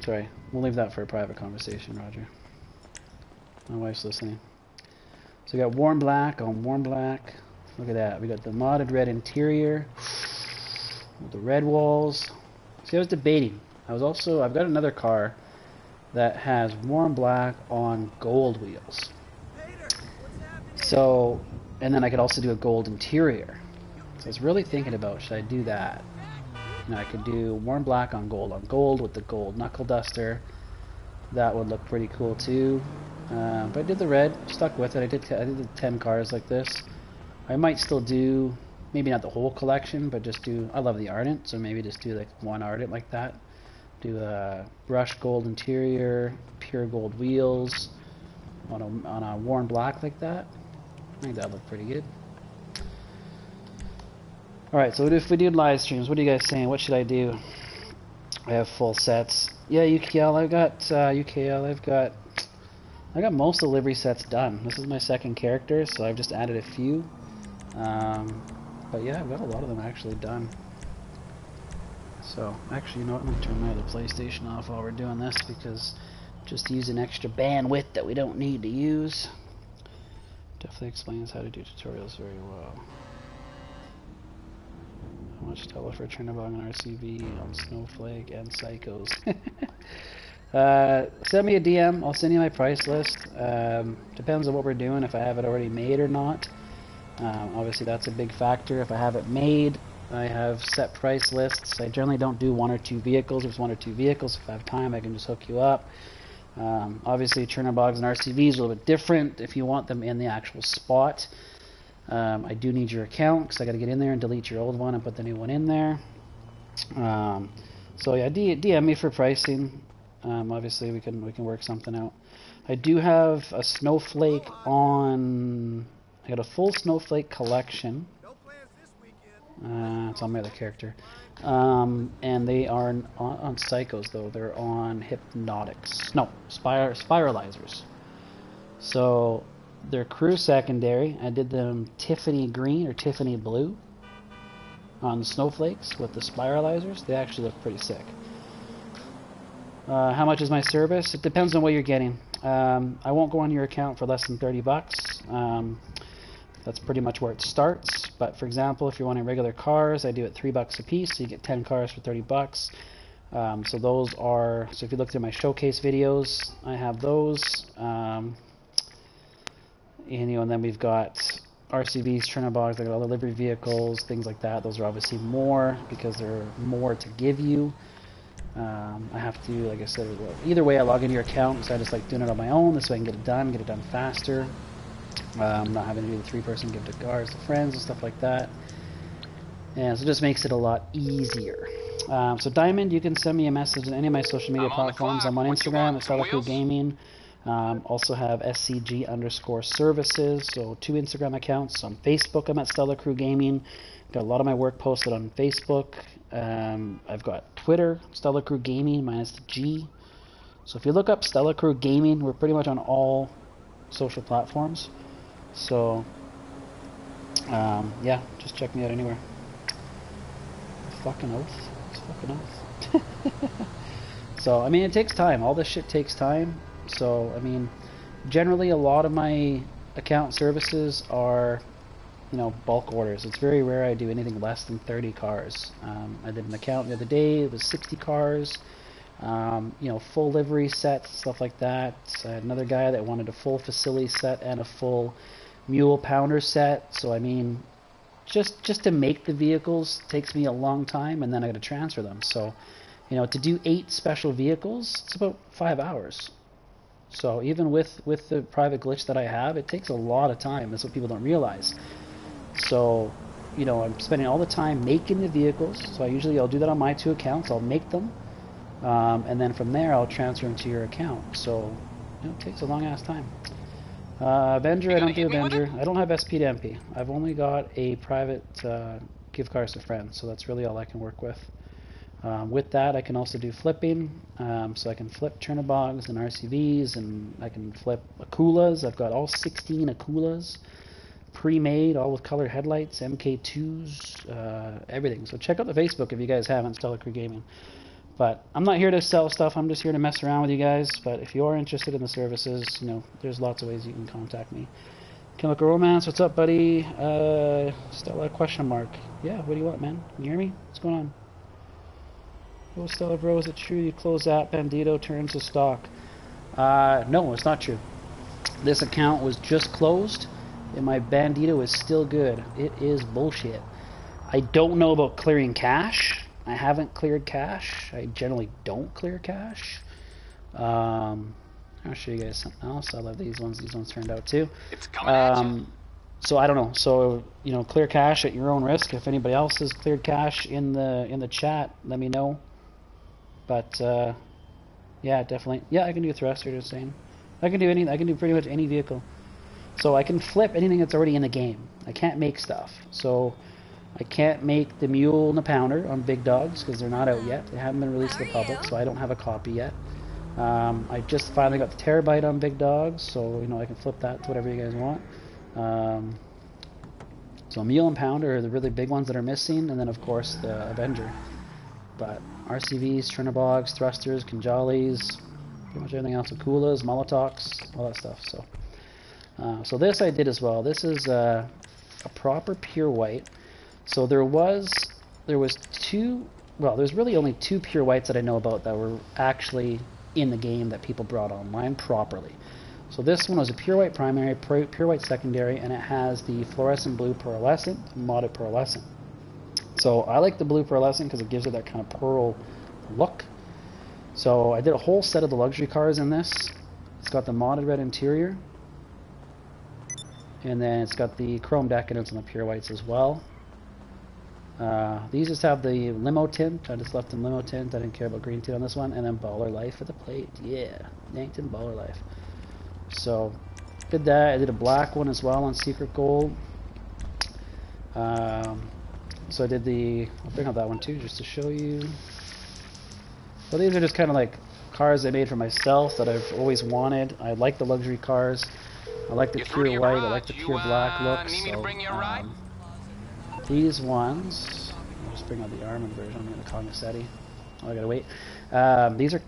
Sorry. We'll leave that for a private conversation, Roger. My wife's listening. So we got warm black on warm black. Look at that. We got the modded red interior. With the red walls. See, I was debating. I've got another car that has warm black on gold wheels. So, and then I could also do a gold interior. So I was really thinking about, should I do that? And I could do warm black on gold with the gold knuckle duster. That would look pretty cool too. But I did the red, stuck with it. I did the 10 cars like this. I might still do, maybe not the whole collection, but just do, I love the Ardent, so maybe just do like one Ardent like that. Do a brushed gold interior, pure gold wheels on a warm black like that. I think that would look pretty good. Alright, so if we do live streams, what are you guys saying? What should I do? I have full sets. Yeah, UKL, I got most of the livery sets done. This is my second character, so I've just added a few. But yeah, I've got a lot of them actually done. So, actually, you know what? I'm going to turn my other PlayStation off while we're doing this, because just using extra bandwidth that we don't need to use. Definitely explains how to do tutorials very well. How much Stella for Chernobog and RCV on Snowflake and Psychos. Send me a DM. I'll send you my price list. Depends on what we're doing, if I have it already made or not. Obviously that's a big factor. If I have it made, I have set price lists. I generally don't do one or two vehicles. If it's one or two vehicles, if I have time, I can just hook you up. Obviously Chernobyls and RCVs are a little bit different if you want them in the actual spot. I do need your account because I got to get in there and delete your old one and put the new one in there. So yeah, DM me for pricing. Obviously we can work something out. I do have a Snowflake on. I got a full Snowflake collection. It's on my other character. And they are on Psychos though. They're on Hypnotics. No, Spiralizers. So they're crew secondary. I did them Tiffany green or Tiffany blue on the Snowflakes with the Spiralizers. They actually look pretty sick. How much is my service? It depends on what you're getting. I won't go on your account for less than $30. That's pretty much where it starts. But for example, if you're wanting regular cars, I do it $3 a piece, so you get 10 cars for $30. So those are, so if you look through my showcase videos, I have those. And then we've got RCVs, Trinidad, like other livery vehicles, things like that. Those are obviously more because there are more to give you. I have to, like I said, either way I log into your account, so I just like doing it on my own, this way I can get it done faster. Not having to do the 3-person give to cars to friends and stuff like that. And so it just makes it a lot easier. So Diamond, you can send me a message on any of my social media platforms. I'm on Instagram at Stella Crew Gaming. Also have SCG_services, so 2 Instagram accounts. On Facebook, I'm at Stella Crew Gaming. Got a lot of my work posted on Facebook. I've got Twitter, Stella Crew Gaming minus the G. So if you look up Stella Crew Gaming, we're pretty much on all social platforms. So yeah, just check me out anywhere. Fucking oath. It's fucking oath. So I mean, it takes time. All this shit takes time. So I mean, generally a lot of my account services are, you know, bulk orders. It's very rare I do anything less than 30 cars. I did an account the other day, it was 60 cars, you know, full livery sets, stuff like that. I had another guy that wanted a full facility set and a full mule pounder set. So I mean, just to make the vehicles takes me a long time, and then I got to transfer them. So, you know, to do 8 special vehicles, it's about 5 hours. So even with the private glitch that I have, it takes a lot of time. That's what people don't realize. So, you know, I'm spending all the time making the vehicles. So I'll do that on my 2 accounts. I'll make them, and then from there I'll transfer them to your account. So, you know, it takes a long ass time. Avenger, I don't do Avenger. I don't have SP to MP. I've only got a private give cars to friends. So that's really all I can work with. With that, I can also do flipping. So I can flip Chernobyls and RCVs, and I can flip Akulas. I've got all 16 Akulas pre-made, all with colored headlights, MK2s, everything. So check out the Facebook if you guys haven't, Stella Crew Gaming. But I'm not here to sell stuff, I'm just here to mess around with you guys. But if you are interested in the services, you know, there's lots of ways you can contact me. Chemical Romance, what's up, buddy? Stella, question mark. Yeah, what do you want, man? Can you hear me? What's going on? Oh, Stella, bro, is it true you close that Bandito turns to stock? No, it's not true. This account was just closed, and my Bandito is still good. It is bullshit. I don't know about clearing cache. I haven't cleared cache. I generally don't clear cache. I'll show you guys something else. I love these ones. These ones turned out too. It's coming at you. So I don't know. So, you know, clear cache at your own risk. If anybody else has cleared cache in the chat, let me know. But yeah, definitely. Yeah, I can do a thruster. Just saying. I can do any. I can do pretty much any vehicle. So I can flip anything that's already in the game. I can't make stuff. So I can't make the mule and the pounder on big dogs because they're not out yet. They haven't been released to the public, so I don't have a copy yet. I just finally got the terabyte on big dogs, so you know I can flip that to whatever you guys want. So mule and pounder are the really big ones that are missing, and then of course the Avenger. But RCVs, Trinabogs, thrusters, Kanjalis, pretty much everything else, Akulas, Molotovs, all that stuff. So, so this I did as well. This is a proper pure white. So there was 2. Well, there's really only 2 pure whites that I know about that were actually in the game that people brought online properly. So this one was a pure white primary, pure white secondary, and it has the fluorescent blue pearlescent, modded pearlescent. So I like the blue pearlescent because it gives it that kind of pearl look. So I did a whole set of the luxury cars in this. It's got the modded red interior, and then it's got the chrome decadence on the pure whites as well. These just have the limo tint. I just left them limo tint. I didn't care about green tint on this one. And then Baller Life for the plate. Yeah, Yankton Baller Life. So did that. I did a black one as well on Secret Gold. So I did I'll bring up that one too just to show you. So these are just kind of like cars I made for myself that I've always wanted. I like the luxury cars. I like the pure white. I like the pure black look. So these ones, I'll just bring out the Armin version. I'm going to Cognoscetti. Oh, I gotta wait. These are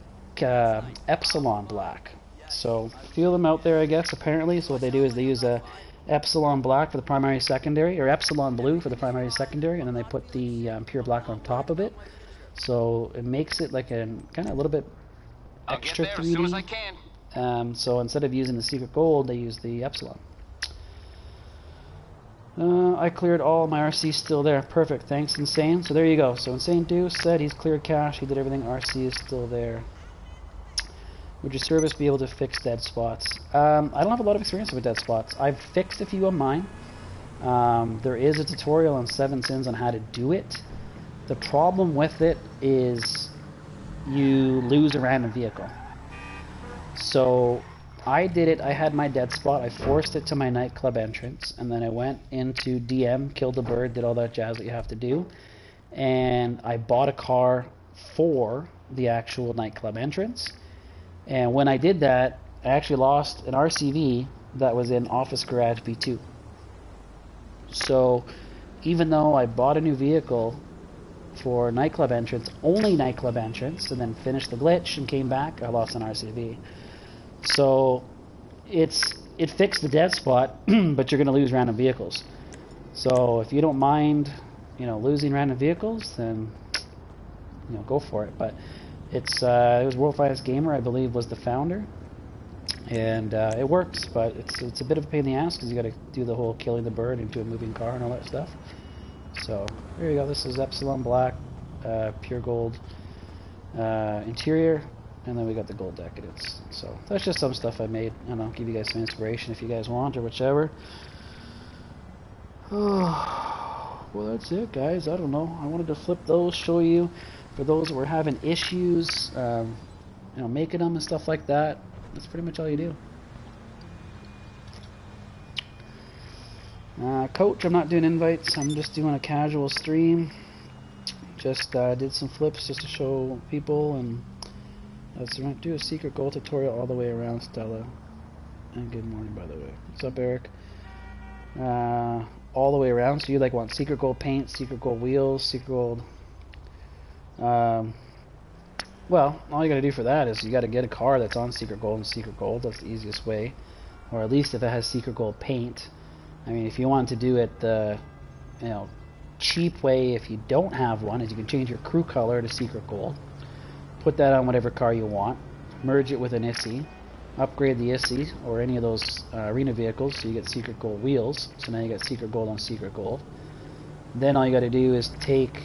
Epsilon black. So a few of them out there, I guess, apparently. So what they do is they use a Epsilon black for the primary secondary, or Epsilon blue for the primary secondary, and then they put the pure black on top of it. So it makes it like a kind of a little bit I'll get extra there as soon as I 3D. can. So instead of using the secret gold, they use the epsilon. I cleared all my RC still there. Perfect. Thanks, Insane. So there you go. So Insane Deuce said he's cleared cache. He did everything. RC is still there. Would your service be able to fix dead spots? I don't have a lot of experience with dead spots. I've fixed a few of mine. There is a tutorial on 7 Sins on how to do it. The problem with it is you lose a random vehicle. So I did it. I had my dead spot. I forced it to my nightclub entrance, and then I went into DM, killed the bird, did all that jazz that you have to do, and I bought a car for the actual nightclub entrance. And when I did that, I actually lost an RCV that was in Office Garage B2. So even though I bought a new vehicle for nightclub entrance, only nightclub entrance, and then finished the glitch and came back, I lost an RCV. So it fixed the dead spot, but you're going to lose random vehicles. So if you don't mind, losing random vehicles, then go for it. But it was World Finest Gamer, I believe, was the founder, and it works. But it's a bit of a pain in the ass because you got to do the whole killing the bird into a moving car and all that stuff. So there you go. This is Epsilon Black, pure gold interior. And then we got the gold decadence. So that's just some stuff I made. I don't know, give you guys some inspiration if you guys want or whichever. Oh, well, that's it, guys. I don't know. I wanted to flip those, show you for those that were having issues, making them and stuff like that. That's pretty much all you do. Coach, I'm not doing invites. I'm just doing a casual stream. Just did some flips just to show people, and let's do a secret gold tutorial all the way around, Stella. And good morning, by the way. What's up, Eric? All the way around. So you want secret gold paint, secret gold wheels, secret gold. Well, all you got to do for that is you got to get a car that's on secret gold and secret gold. That's the easiest way, or at least if it has secret gold paint. I mean, if you want to do it the, cheap way, if you don't have one, is you can change your crew color to secret gold. Put that on whatever car you want, merge it with an ISSI, upgrade the ISSI or any of those arena vehicles so you get secret gold wheels. So now you got secret gold on secret gold. Then all you got to do is take,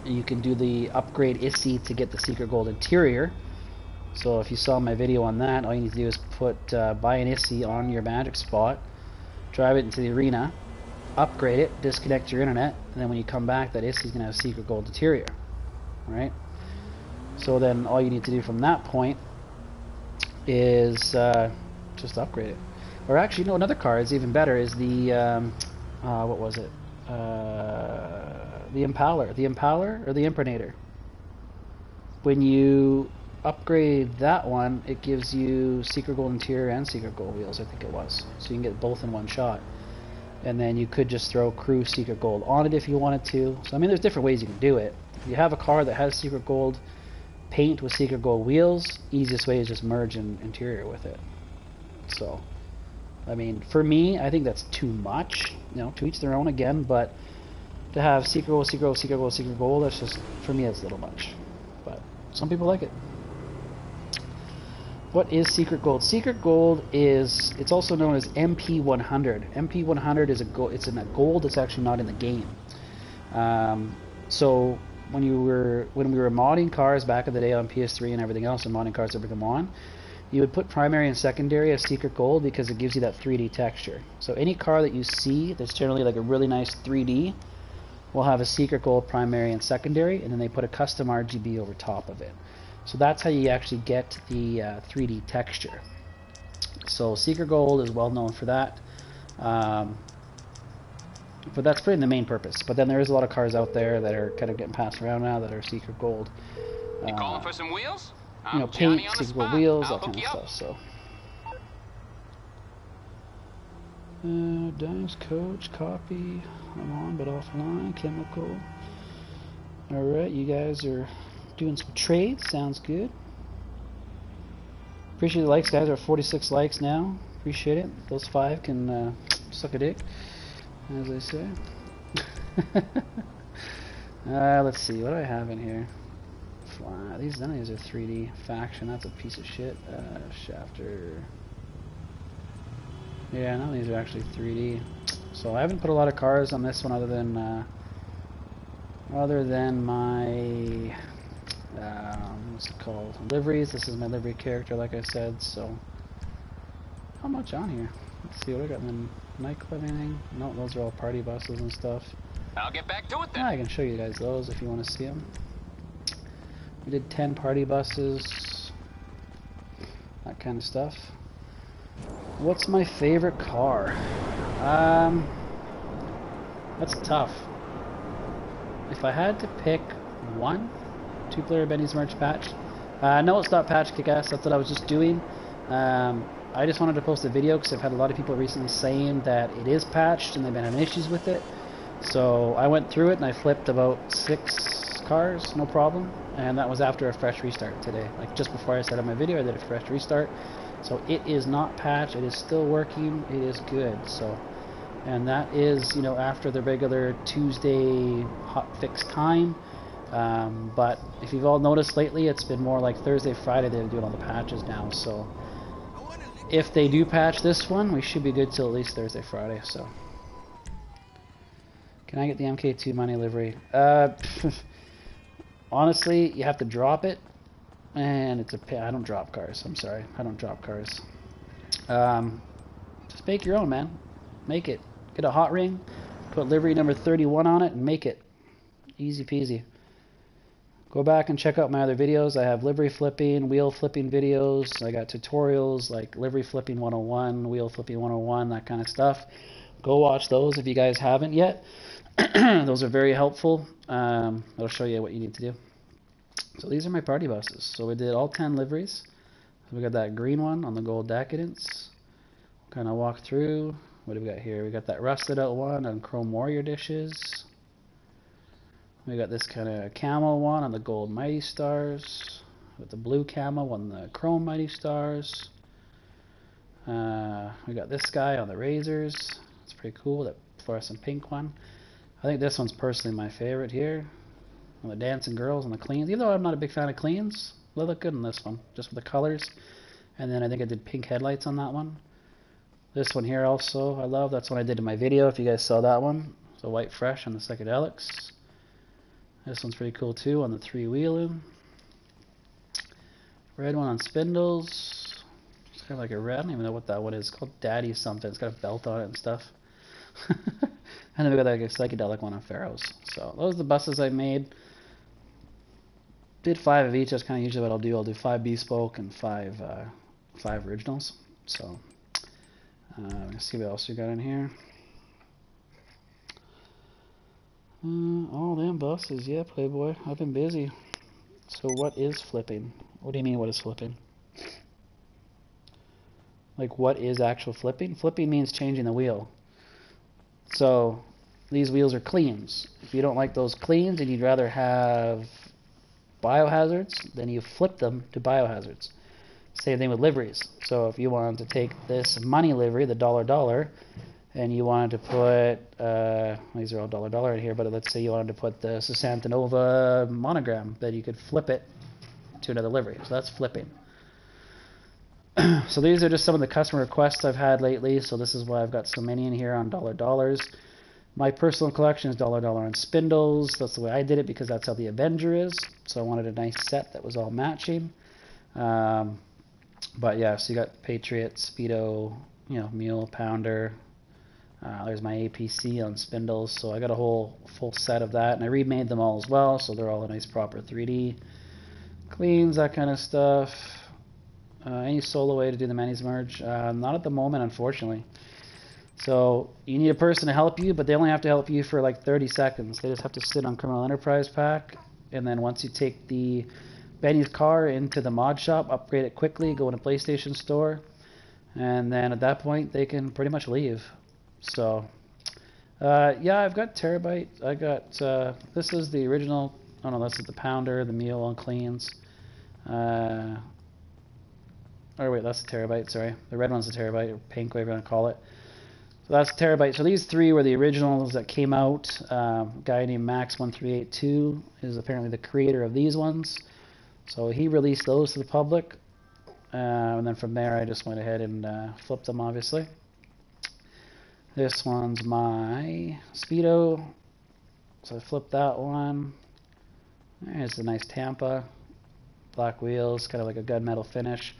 you can do the upgrade ISSI to get the secret gold interior. So if you saw my video on that, all you need to do is buy an ISSI on your magic spot, drive it into the arena, upgrade it, disconnect your internet, and then when you come back, that ISSI is going to have secret gold interior. Right? So then all you need to do from that point is just upgrade it. Or actually, no, another car is even better, is the what was it? The Impaler. The Impaler or the Impernator. When you upgrade that one, it gives you secret gold interior and secret gold wheels, I think it was. So you can get both in one shot. And then you could just throw crew secret gold on it if you wanted to. So I mean, there's different ways you can do it. If you have a car that has secret gold paint with secret gold wheels, easiest way is just merge an interior with it. So, I mean, for me, I think that's too much. To each their own again, but to have secret gold, secret gold, secret gold, secret gold, that's just, for me, it's a little much. But some people like it. What is secret gold? Secret gold is, it's also known as MP100. MP100 is it's in a gold that's actually not in the game. So when we were modding cars back in the day on PS3 and everything else, and modding cars to bring them on, you would put primary and secondary as secret gold because it gives you that 3D texture. So any car that you see that's generally like a really nice 3D will have a secret gold primary and secondary, and then they put a custom RGB over top of it. So that's how you actually get the 3D texture. So secret gold is well known for that. But that's pretty the main purpose. But then there is a lot of cars out there that are kind of getting passed around now that are secret gold. You calling for some wheels? Paint, secret gold wheels, that kind of stuff. So. Dimes coach, copy. I'm on but offline. Chemical. Alright, you guys are doing some trades. Sounds good. Appreciate the likes, guys. We're 46 likes now. Appreciate it. Those 5 can suck a dick, as they say. Let's see, what do I have in here? None of these are 3D. Faction, that's a piece of shit. Shafter. Yeah, none of these are actually 3D. So I haven't put a lot of cars on this one other than my what's it called? Liveries. This is my livery character, like I said. So how much on here? Let's see what I got in the nightclub. Anything? No, those are all party buses and stuff. I'll get back to it then. I can show you guys those if you want to see them. We did 10 party buses, that kind of stuff. What's my favorite car? That's tough. If I had to pick one, two-player Benny's merch patch. No, it's not patch kick-ass. That's what I was just doing. I just wanted to post a video because I've had a lot of people recently saying that it is patched and they've been having issues with it. So I went through it and I flipped about 6 cars, no problem. And that was after a fresh restart today. Like just before I started my video, I did a fresh restart. So it is not patched. It is still working. It is good. So, and that is, you know, after the regular Tuesday hot fix time. But if you've all noticed lately, it's been more like Thursday, Friday. They're doing all the patches now. So if they do patch this one, we should be good till at least Thursday, Friday. So. Can I get the MK2 money livery? Honestly, you have to drop it, and it's a. I don't drop cars. I'm sorry, I don't drop cars. Just make your own, man. Make it. Get a hot ring, put livery number 31 on it, and make it. Easy peasy. Go back and check out my other videos. I have livery flipping, wheel flipping videos. I got tutorials like livery flipping 101, wheel flipping 101, that kind of stuff. Go watch those if you guys haven't yet. Those are very helpful. It'll show you what you need to do. So these are my party buses. So we did all 10 liveries. So we got that green one on the gold decadence. Kind of walk through. What do we got here? We got that rusted out one on chrome warrior dishes. We got this kind of camo one on the gold mighty stars. With the blue camo on the chrome mighty stars. We got this guy on the razors. It's pretty cool. That fluorescent pink one. I think this one's personally my favorite here. On the dancing girls and the cleans. Even though I'm not a big fan of cleans, they look good in this one, just with the colors. And then I think I did pink headlights on that one. This one here also I love. That's one I did in my video, if you guys saw that one. So white fresh on the psychedelics. This one's pretty cool too on the 3-wheeling. Red one on spindles. It's kind of like a red. I don't even know what that one is. It's called Daddy something. It's got a belt on it and stuff. And then we got like a psychedelic one on Pharaohs. So those are the buses I made. Did 5 of each. That's kind of usually what I'll do. I'll do 5 bespoke and 5 originals. So let's see what else we got in here. All them buses, yeah, Playboy. I've been busy. So what is flipping? What do you mean, what is flipping? Like, what is actual flipping? Flipping means changing the wheel. So these wheels are cleans. If you don't like those cleans and you'd rather have biohazards, then you flip them to biohazards. Same thing with liveries. So if you wanted to take this money livery, the $, and you wanted to put, these are all $, in here, but let's say you wanted to put the Sasantanova monogram, then you could flip it to another livery. So that's flipping. So these are just some of the customer requests I've had lately. So this is why I've got so many in here on $. My personal collection is $, on spindles. That's the way I did it because that's how the Avenger is. So I wanted a nice set that was all matching. But yeah, so you got Patriot, Speedo, you know, Mule, Pounder. There's my APC on spindles. So I got a whole full set of that, and I remade them all as well. So they're all a nice proper 3D cleans, that kind of stuff. Any solo way to do the Manny's merge? Not at the moment, unfortunately. So you need a person to help you, but they only have to help you for like 30 seconds. They just have to sit on Criminal Enterprise Pack, and then once you take the Benny's car into the mod shop, upgrade it quickly, go in a PlayStation store, and then at that point they can pretty much leave. So yeah, I've got Terabyte. I got this is the original. Oh no, this is the Pounder, the Mule on cleans. Or wait, that's the Terabyte, sorry. The red one's the Terabyte, or pink, whatever you want to call it. So So that's terabyte. So these three were the originals that came out. A guy named Max1382 is apparently the creator of these ones. So he released those to the public. And then from there I just went ahead and flipped them, obviously. This one's my Speedo. So I flipped that one. There's a nice Tampa. Black wheels, kind of like a gunmetal finish.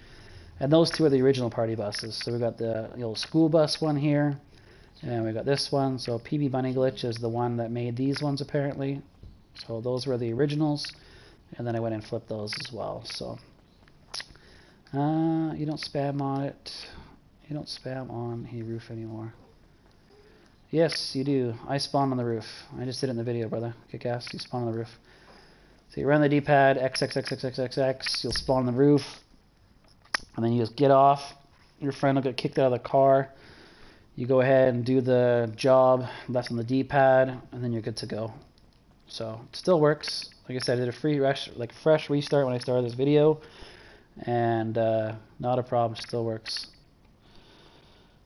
And those two are the original party buses. So we got the old school bus one here. And we got this one. So PB Bunny Glitch is the one that made these ones apparently. So those were the originals. And then I went and flipped those as well. So you don't spam on it. You don't spam on a roof anymore. Yes, you do. I spawn on the roof. I just did it in the video, brother. Kick ass. You spawn on the roof. So you run the D-pad, X, X, X, X, X, X, X. You'll spawn on the roof. And then you just get off. Your friend will get kicked out of the car. You go ahead and do the job left on the D-pad, and then you're good to go. So it still works. Like I said, I did a fresh restart when I started this video, and not a problem. Still works.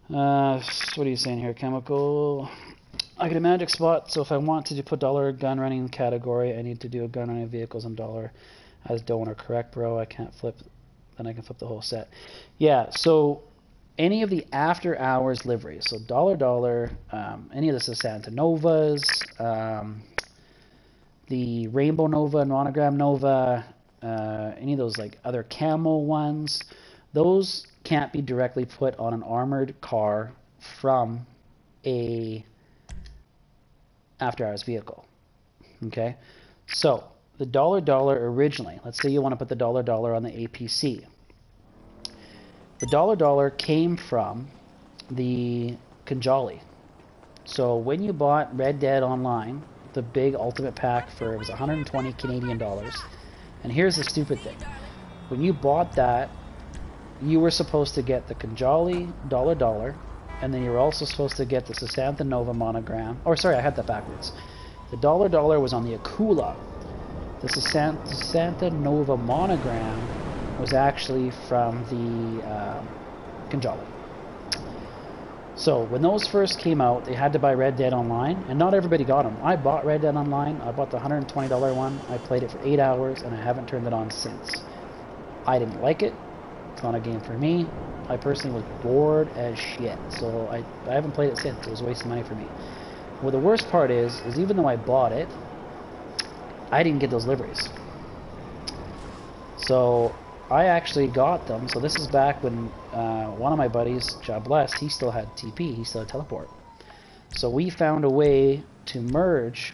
What are you saying here, Chemical? I get a magic spot, so if I want to put dollar gun running category, I need to do a gun running vehicles and dollar as donor. Correct, bro? I can't flip. Then I can flip the whole set. Yeah. So any of the after hours liveries, so dollar, any of the Santa Novas, the Rainbow Nova and Monogram Nova, any of those like other camo ones, those can't be directly put on an armored car from a after hours vehicle. Okay, so the dollar originally, let's say you want to put the dollar on the APC. The dollar came from the Kanjali. So when you bought Red Dead Online, the big ultimate pack for, it was 120 Canadian dollars. And here's the stupid thing. When you bought that, you were supposed to get the Kanjali dollar, and then you were also supposed to get the Santa Nova monogram. Or sorry, I had that backwards. The dollar was on the Akula. The Santa Nova monogram was actually from the Kanjali. So when those first came out, they had to buy Red Dead Online, and not everybody got them. I bought Red Dead Online. I bought the $120 one. I played it for 8 hours, and I haven't turned it on since. I didn't like it. It's not a game for me. I personally was bored as shit, so I haven't played it since. It was wasting money for me. Well, the worst part is even though I bought it, I didn't get those liveries. So I actually got them. So this is back when one of my buddies, God bless, he still had TP, he still had teleport. So we found a way to merge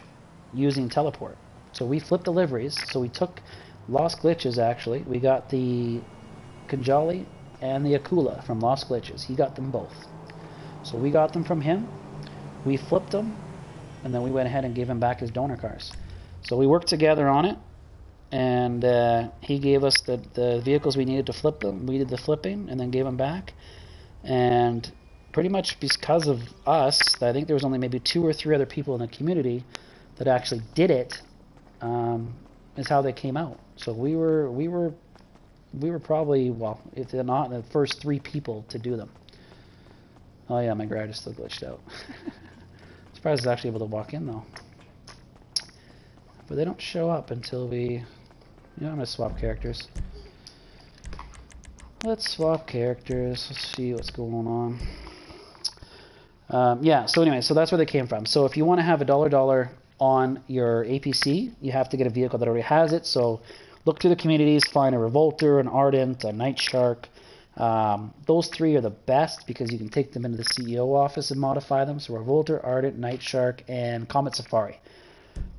using teleport. So we flipped the liveries. So we took Lost Glitches actually. We got the Kanjali and the Akula from Lost Glitches. He got them both. So we got them from him. We flipped them, and then we went ahead and gave him back his donor cars. So we worked together on it, and he gave us the vehicles we needed to flip them. We did the flipping and then gave them back. And pretty much because of us, I think there was only maybe 2 or 3 other people in the community that actually did it, is how they came out. So we were probably, well, if they're not the first 3 people to do them. Oh yeah, my garage is still glitched out. Surprised it's actually able to walk in though. But they don't show up until we... I'm going to swap characters. Let's swap characters. Let's see what's going on. Yeah, so anyway, so that's where they came from. So if you want to have a dollar on your APC, you have to get a vehicle that already has it. So look through the communities, find a Revolter, an Ardent, a Night Shark. Those 3 are the best because you can take them into the CEO office and modify them. So Revolter, Ardent, Night Shark, and Comet Safari.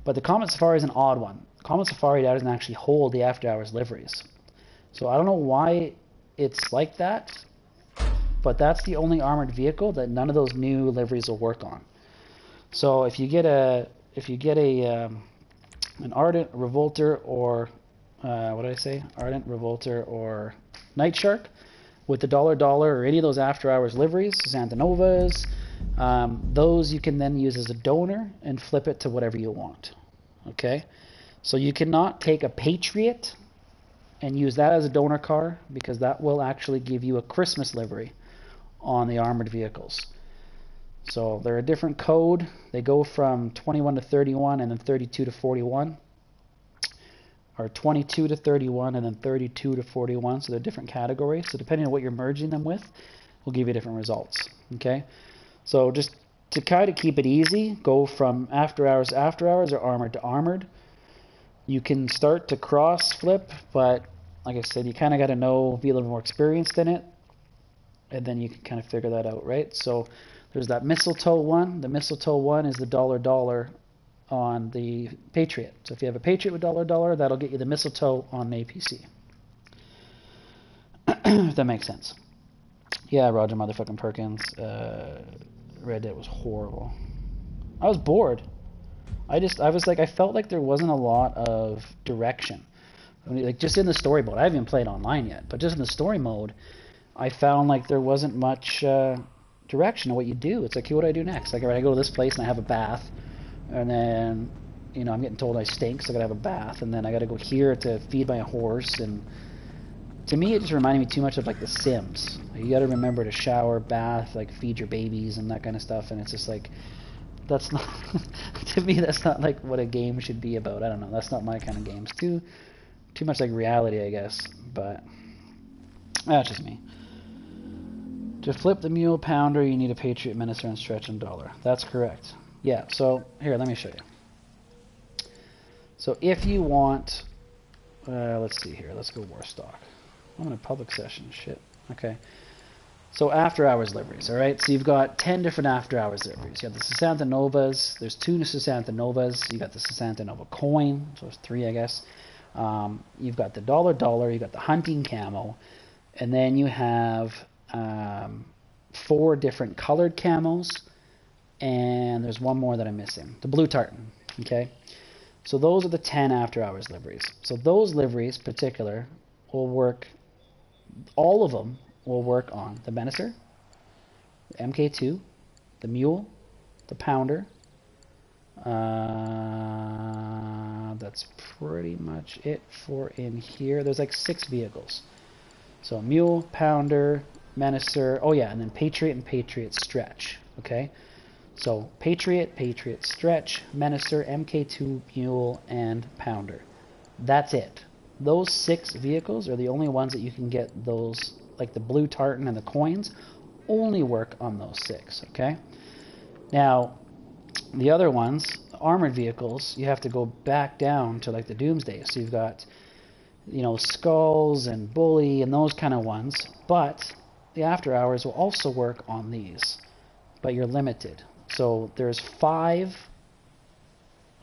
But the Comet Safari is an odd one. Comet Safari doesn't actually hold the after hours liveries. So I don't know why it's like that, but that's the only armored vehicle that none of those new liveries will work on. So if you get an Ardent, Revolter, or what did I say? Ardent, Revolter, or Night Shark with the dollar or any of those after hours liveries, Santa Novas, those you can then use as a donor and flip it to whatever you want. Okay, so you cannot take a Patriot and use that as a donor car because that will actually give you a Christmas livery on the armored vehicles. So they're a different code. They go from 21 to 31 and then 32 to 41. Or 22 to 31 and then 32 to 41. So they're different categories. So depending on what you're merging them with, will give you different results. Okay? So just to kind of keep it easy, go from after hours or armored to armored. You can start to cross flip, but like I said, you kind of got to know, be a little more experienced in it, and then you can kind of figure that out, right? So there's that mistletoe one. The mistletoe one is the $$ on the Patriot. So if you have a Patriot with $, that'll get you the mistletoe on the APC. If that makes sense. Yeah, Roger motherfucking Perkins. Red Dead was horrible. I was bored. I felt like there wasn't a lot of direction. I mean, like just in the story mode. I haven't even played online yet, but just in the story mode, I found like there wasn't much direction of what you do. It's like, okay, what do I do next? Like, I go to this place and I have a bath, and then, you know, I'm getting told I stink, so I gotta have a bath, and then I gotta go here to feed my horse, and to me, it just reminded me too much of like The Sims. Like, you gotta remember to shower, bath, like feed your babies and that kind of stuff, and it's just like, that's not, to me, that's not like what a game should be about. I don't know, that's not my kind of games. Too much like reality, I guess, but that's just me. To flip the mule pounder, you need a Patriot, Minister, and Stretch and $. That's correct. Yeah, so here, let me show you. So if you want, let's see here, let's go Warstock. I'm in a public session, shit. Okay. So after hours liveries, all right? So you've got 10 different after hours liveries. You have the Sesanta Novas. There's 2 Sesanta Novas. You got the Sesanta Nova coin. So there's 3, I guess. You've got the $. You got the hunting camo, and then you have 4 different colored camos, and there's one more that I'm missing, the blue tartan. Okay, so those are the 10 after hours liveries. So those liveries, particular, will work. All of them will work on the Menacer, the MK2, the Mule, the Pounder. That's pretty much it for in here. There's like 6 vehicles. So Mule, Pounder, Menacer. Oh yeah, and then Patriot and Patriot Stretch. Okay, so Patriot, Patriot Stretch, Menacer, MK2, Mule, and Pounder. That's it. Those 6 vehicles are the only ones that you can get. Those, like the blue tartan and the coins, only work on those 6. Okay. Now, the other ones, the armored vehicles, you have to go back down to like the Doomsday. So you've got, you know, Skulls and Bully and those kind of ones. But the after hours will also work on these, but you're limited. So there's 5,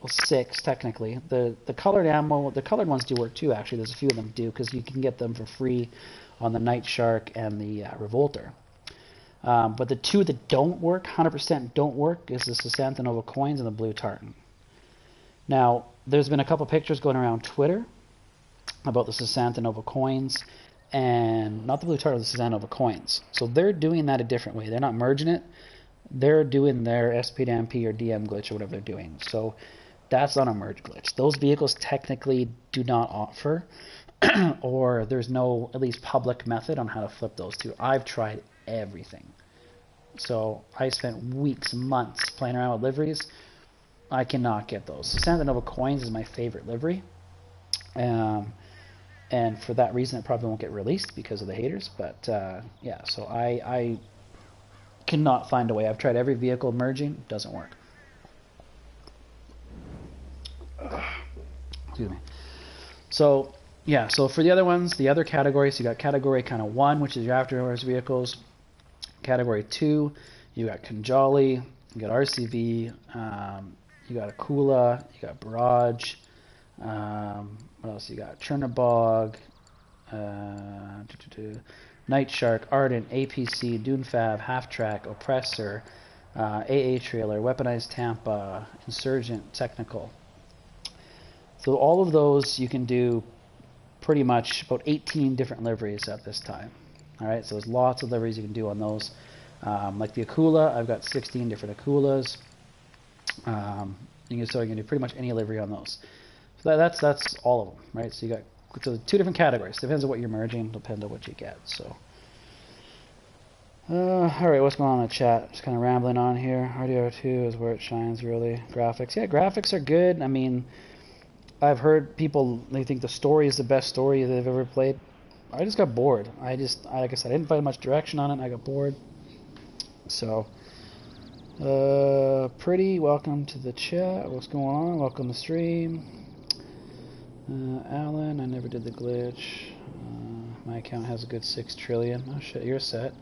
well 6 technically. The colored ammo, the colored ones do work too. Actually, there's a few of them do, because you can get them for free on the Night Shark and the Revolter. But the 2 that don't work, 100% don't work, is the Sesanta Nova coins and the blue tartan. Now, there's been a couple pictures going around Twitter about the Sesanta Nova coins, and not the blue tartan, the Sesanta Nova coins. So they're doing that a different way. They're not merging it. They're doing their SP to MP or DM glitch or whatever they're doing. So that's not a merge glitch. Those vehicles technically do not offer, or there's no, at least, public method on how to flip those 2. I've tried everything. So I spent weeks, months playing around with liveries. I cannot get those. Santa Nova coins is my favorite livery. And for that reason, it probably won't get released because of the haters. But yeah, so I cannot find a way. I've tried every vehicle merging. Doesn't work. Excuse me. So yeah, so for the other ones, the other categories, you got category kind of 1, which is your after hours vehicles. Category 2, you got Kanjali, you got RCV, you got Akula, you got Barrage, what else you got? Chernobog, Night Shark, Ardent, APC, Dunefab, Half Track, Oppressor, AA Trailer, Weaponized Tampa, Insurgent, Technical. So all of those you can do pretty much about 18 different liveries at this time. Alright, so there's lots of liveries you can do on those. Like the Akula, I've got 16 different Akulas. You can do pretty much any livery on those. So that's all of them, right? So you got 2 different categories. Depends on what you're merging, depends on what you get. So Alright, what's going on in the chat? Just kind of rambling on here. RDR2 is where it shines, really. Graphics. Yeah, graphics are good. I mean, I've heard people, they think the story is the best story they've ever played. I just got bored. Like I said, I didn't find much direction on it. I got bored. So, Pretty, welcome to the chat. What's going on? Welcome to the stream. Alan, I never did the glitch. My account has a good 6 trillion. Oh shit, you're set.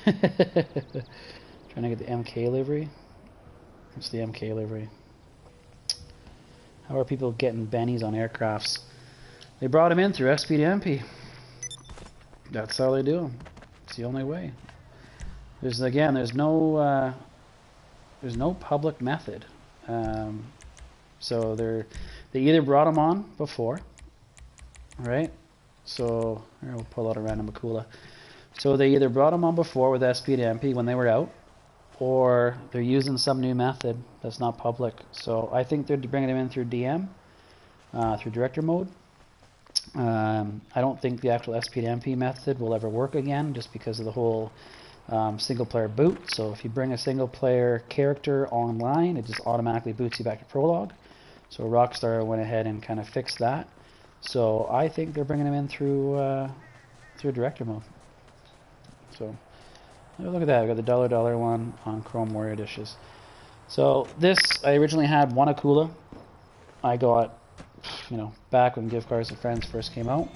Trying to get the MK livery. What's the MK livery? How are people getting bennies on aircrafts? They brought them in through SPDMP. That's how they do them. It's the only way. There's no public method. So they either brought them on before, right? So here we'll pull out a random Akula. So they either brought them on before with SPDMP when they were out, or they're using some new method that's not public. So I think they're bringing them in through DM, through director mode. I don't think the actual SPDMP method will ever work again, just because of the whole single player boot. So if you bring a single player character online, it just automatically boots you back to prologue. So Rockstar went ahead and kind of fixed that. So I think they're bringing them in through director mode. So look at that, I got the $1 one on Chrome Warrior dishes. So this, I originally had one Akula. I got, back when gift cards to friends first came out.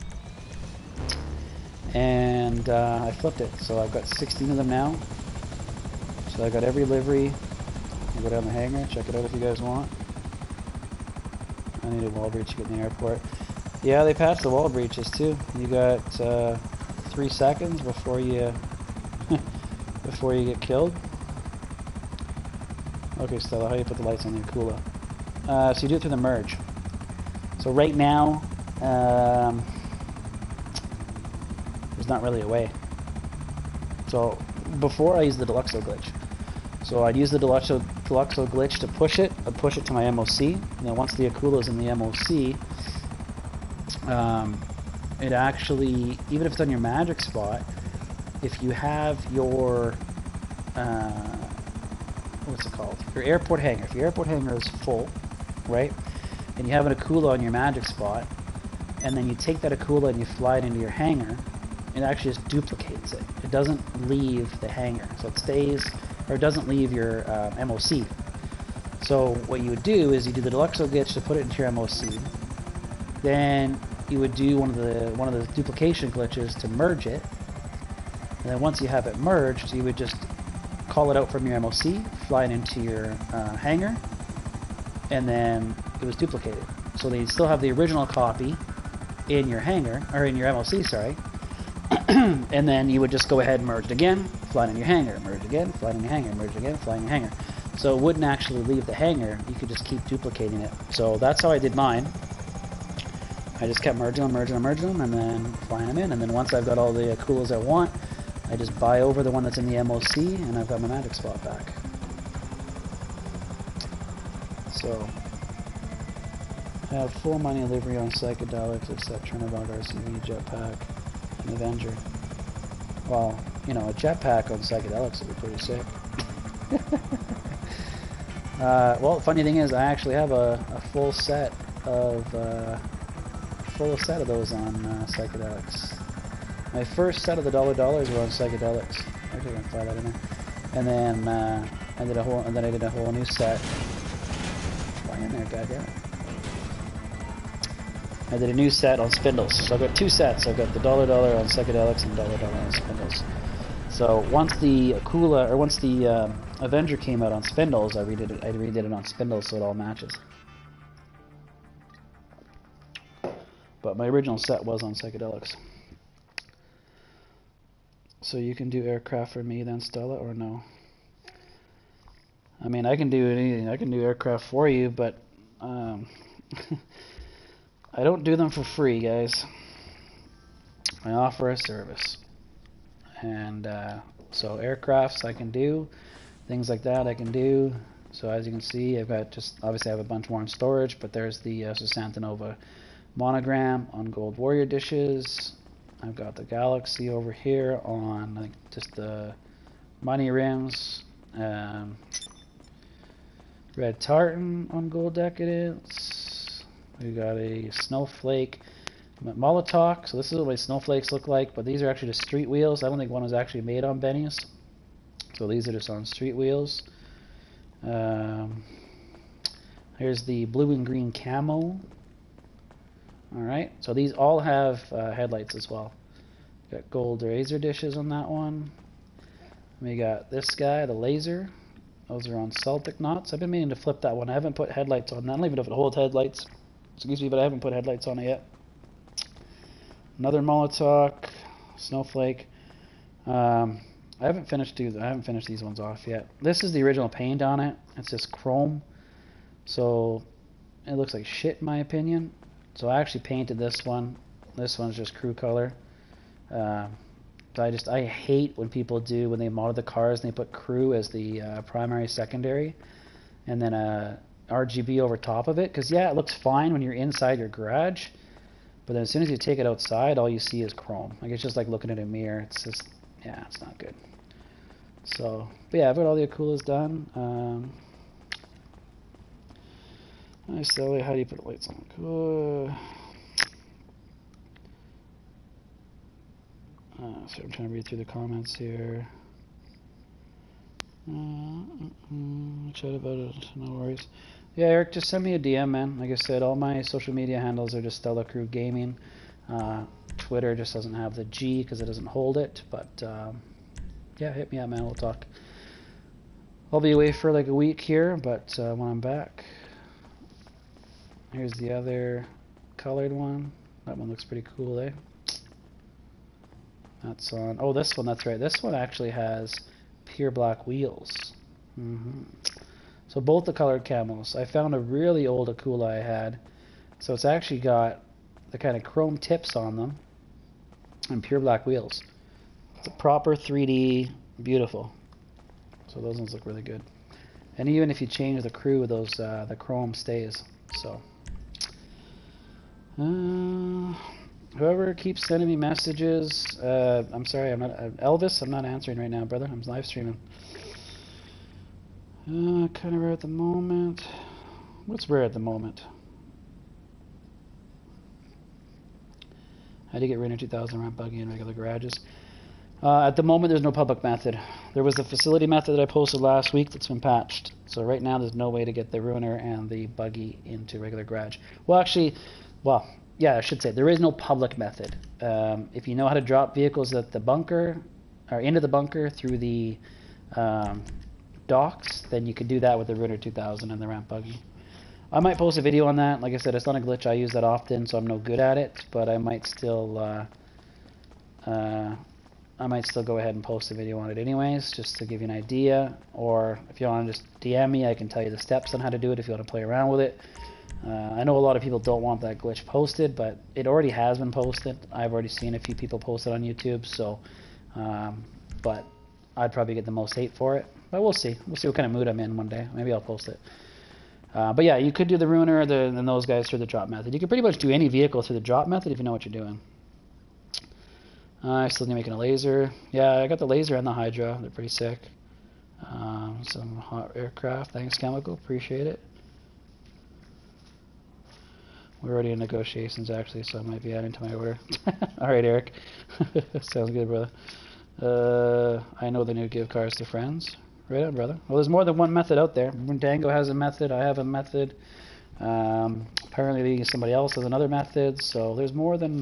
And I flipped it, so I've got 16 of them now. So I got every livery. I'll go down the hangar, check it out if you guys want. I need a wall breach to get in the airport. Yeah, they patched the wall breaches too. You got 3 seconds before you before you get killed. Okay, Stella, how do you put the lights on the Akula? So you do it through the merge. So right now, there's not really a way. So before I used the Deluxo glitch. So I'd use the Deluxo glitch to push it. I'd push it to my MOC. And then once the Akula's in the MOC, it actually, even if it's on your magic spot, if you have your, what's it called? Your airport hangar. If your airport hangar is full, right? And you have an Akula on your magic spot, and then you take that Akula and you fly it into your hangar, it actually just duplicates it. It doesn't leave the hangar. So it stays, or it doesn't leave your MOC. So what you would do is you do the Deluxo glitch to put it into your MOC. Then you would do one of the duplication glitches to merge it. And then once you have it merged, you would just call it out from your MOC, fly it into your hangar, and then it was duplicated. So they still have the original copy in your hangar, or in your MOC, sorry. And then you would just go ahead and merge it again, fly it in your hangar, merge again, fly it in your hangar, merge again, fly in your hangar. So it wouldn't actually leave the hangar, you could just keep duplicating it. So that's how I did mine. I just kept merging them, and then flying them in. And then once I've got all the Akulas I want, I just buy over the one that's in the MOC, and I've got my magic spot back. So, I have full money livery on psychedelics except Trinidad RCV, Jetpack, and Avenger. Well, a jetpack on psychedelics would be pretty sick. Well, the funny thing is, I actually have a full set of those on psychedelics. My first set of the $1 were on psychedelics. Actually, I'm gonna fly that in there. And then I did a whole new set. Fly in there, goddamn. I did a new set on spindles. So I've got 2 sets. I've got the $1 on psychedelics and $1 on spindles. So once the Akula, or once the Avenger came out on spindles, I redid it on spindles so it all matches. But my original set was on psychedelics. So you can do aircraft for me then, Stella, or no? I mean, I can do anything. I can do aircraft for you, but I don't do them for free, guys. I offer a service. And so aircrafts I can do, things like that I can do. So as you can see, I've got obviously I have a bunch more in storage, but there's the Santanova monogram on gold warrior dishes. I've got the Galaxy over here on, I think, just the money rims, red tartan on gold decadence. We got a snowflake Molotov. So this is what my snowflakes look like, but these are actually just street wheels. I don't think one was actually made on Benny's. So these are just on street wheels. Here's the blue and green camo. Alright, so these all have headlights as well. Got gold razor dishes on that one. We got this guy, the laser. Those are on Celtic knots. I've been meaning to flip that one. I haven't put headlights on that. I don't even know if it holds headlights. Excuse me, but I haven't put headlights on it yet. Another Molotov, snowflake. I haven't finished these ones off yet. This is the original paint on it. It's just chrome, so it looks like shit in my opinion. So I actually painted this one. This one's just crew color. I hate when people do, when they model the cars and they put crew as the primary, secondary, and then RGB over top of it. Because yeah, it looks fine when you're inside your garage, but then as soon as you take it outside, all you see is chrome. Like, it's just like looking at a mirror. It's just, yeah, it's not good. So, but yeah, I've got all the Akulas done. So how do you put lights on? So I'm trying to read through the comments here. Chat about it, no worries. Yeah, Eric, just send me a DM, man. Like I said, all my social media handles are just Stella Crew Gaming. Twitter just doesn't have the G because it doesn't hold it. But yeah, hit me up, man. We'll talk. I'll be away for like a week here, but when I'm back, here's the other colored one. That one looks pretty cool, eh? That's on. Oh, this one. That's right. This one actually has pure black wheels. So both the colored camos. I found a really old Akula I had. So it's actually got the kind of chrome tips on them and pure black wheels. It's a proper 3D, beautiful. So those ones look really good. And even if you change the crew, those the chrome stays. So whoever keeps sending me messages, I'm sorry, I'm not Elvis. I'm not answering right now, brother. I'm live streaming. Kind of rare at the moment. What's rare at the moment? How do you get Rainer 2000 ramp buggy in regular garages? At the moment, there's no public method. There was a facility method that I posted last week that's been patched. So right now, there's no way to get the Ruiner and the buggy into regular garage. Well, actually, well, yeah, I should say there is no public method. If you know how to drop vehicles at the bunker or into the bunker through the docks, then you could do that with the Ruiner 2000 and the ramp buggy. I might post a video on that. Like I said, it's not a glitch I use that often, so I'm no good at it. But I might still go ahead and post a video on it anyways, just to give you an idea. Or if you want to just DM me, I can tell you the steps on how to do it if you want to play around with it. I know a lot of people don't want that glitch posted, but it already has been posted. I've already seen a few people post it on YouTube, so but I'd probably get the most hate for it. But we'll see. We'll see what kind of mood I'm in one day. Maybe I'll post it. But yeah, you could do the Ruiner and those guys through the drop method. You could pretty much do any vehicle through the drop method if you know what you're doing. I still need making a laser. Yeah, I got the laser and the Hydra. They're pretty sick. Some hot aircraft. Thanks, Chemical. Appreciate it. We're already in negotiations, actually, so I might be adding to my order. All right, Eric. Sounds good, brother. I know the new give cars to friends. Right on, brother. Well, there's more than one method out there. Dango has a method. I have a method. Apparently, somebody else has another method. So there's more than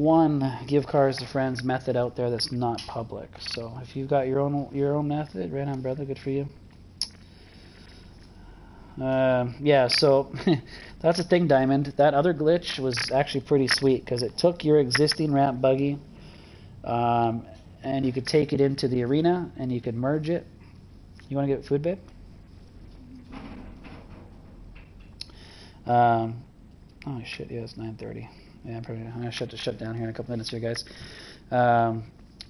one give cars to friends method out there that's not public. So if you've got your own method, right on, brother. Good for you. Yeah, so that's the thing, Diamond. That other glitch was actually pretty sweet because it took your existing ramp buggy, and you could take it into the arena and you could merge it. You want to get food, babe? Oh shit! Yeah, it's 9:30. Yeah, I'm gonna shut down here in a couple minutes here, guys.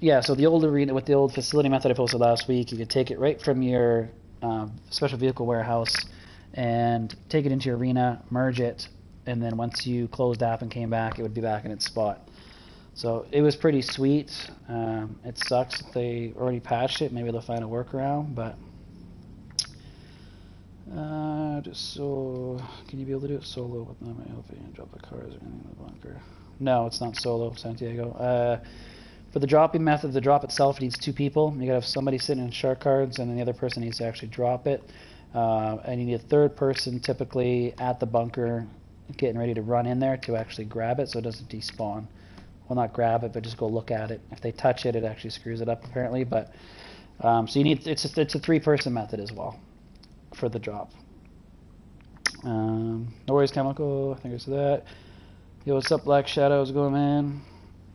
Yeah, so the old arena with the old facility method I posted last week, you could take it right from your special vehicle warehouse and take it into your arena, merge it, and then once you closed app and came back, it would be back in its spot. So it was pretty sweet. It sucks that they already patched it. Maybe they'll find a workaround, but just so can you be able to do it solo with no helping and drop the cars or anything in the bunker? No, it's not solo, Santiago. For the dropping method, the drop itself needs 2 people. You gotta have somebody sitting in shark cards, and then the other person needs to actually drop it. And you need a third person typically at the bunker, getting ready to run in there to actually grab it, so it doesn't despawn. Well, not grab it, but just go look at it. If they touch it, it actually screws it up apparently. But so you need it's a 3-person method as well for the drop. No worries, chemical. I think I said that. Yo, what's up, Black Shadow? How's it going, man?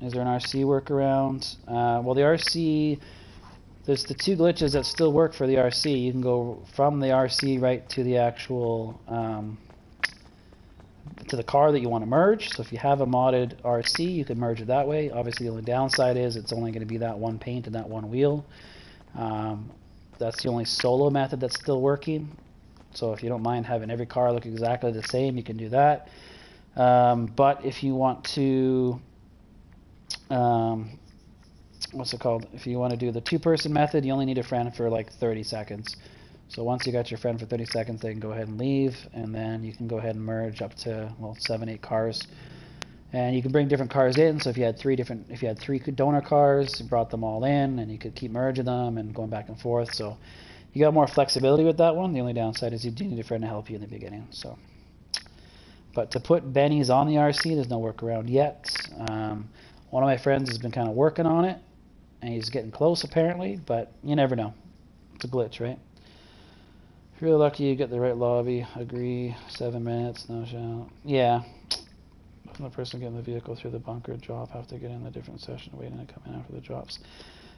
Is there an RC workaround? Well, the RC, there's the 2 glitches that still work for the RC. You can go from the RC right to the actual, to the car that you want to merge. So if you have a modded RC, you can merge it that way. Obviously, the only downside is it's only going to be that one paint and that one wheel. That's the only solo method that's still working. So if you don't mind having every car look exactly the same, you can do that. But if you want to, what's it called? If you want to do the 2-person method, you only need a friend for like 30 seconds. So once you got your friend for 30 seconds, they can go ahead and leave, and then you can go ahead and merge up to, well, 7, 8 cars. And you can bring different cars in. So if you had 3 donor cars, you brought them all in, and you could keep merging them and going back and forth. So you got more flexibility with that one. The only downside is you do need a friend to help you in the beginning. So, but to put bennies on the RC, there's no workaround yet. One of my friends has been kind of working on it, and he's getting close apparently, but you never know. It's a glitch, right? If you're really lucky, you get the right lobby. Agree. 7 minutes, no shout. Yeah. The person getting the vehicle through the bunker drop have to get in a different session waiting to come in after the drops.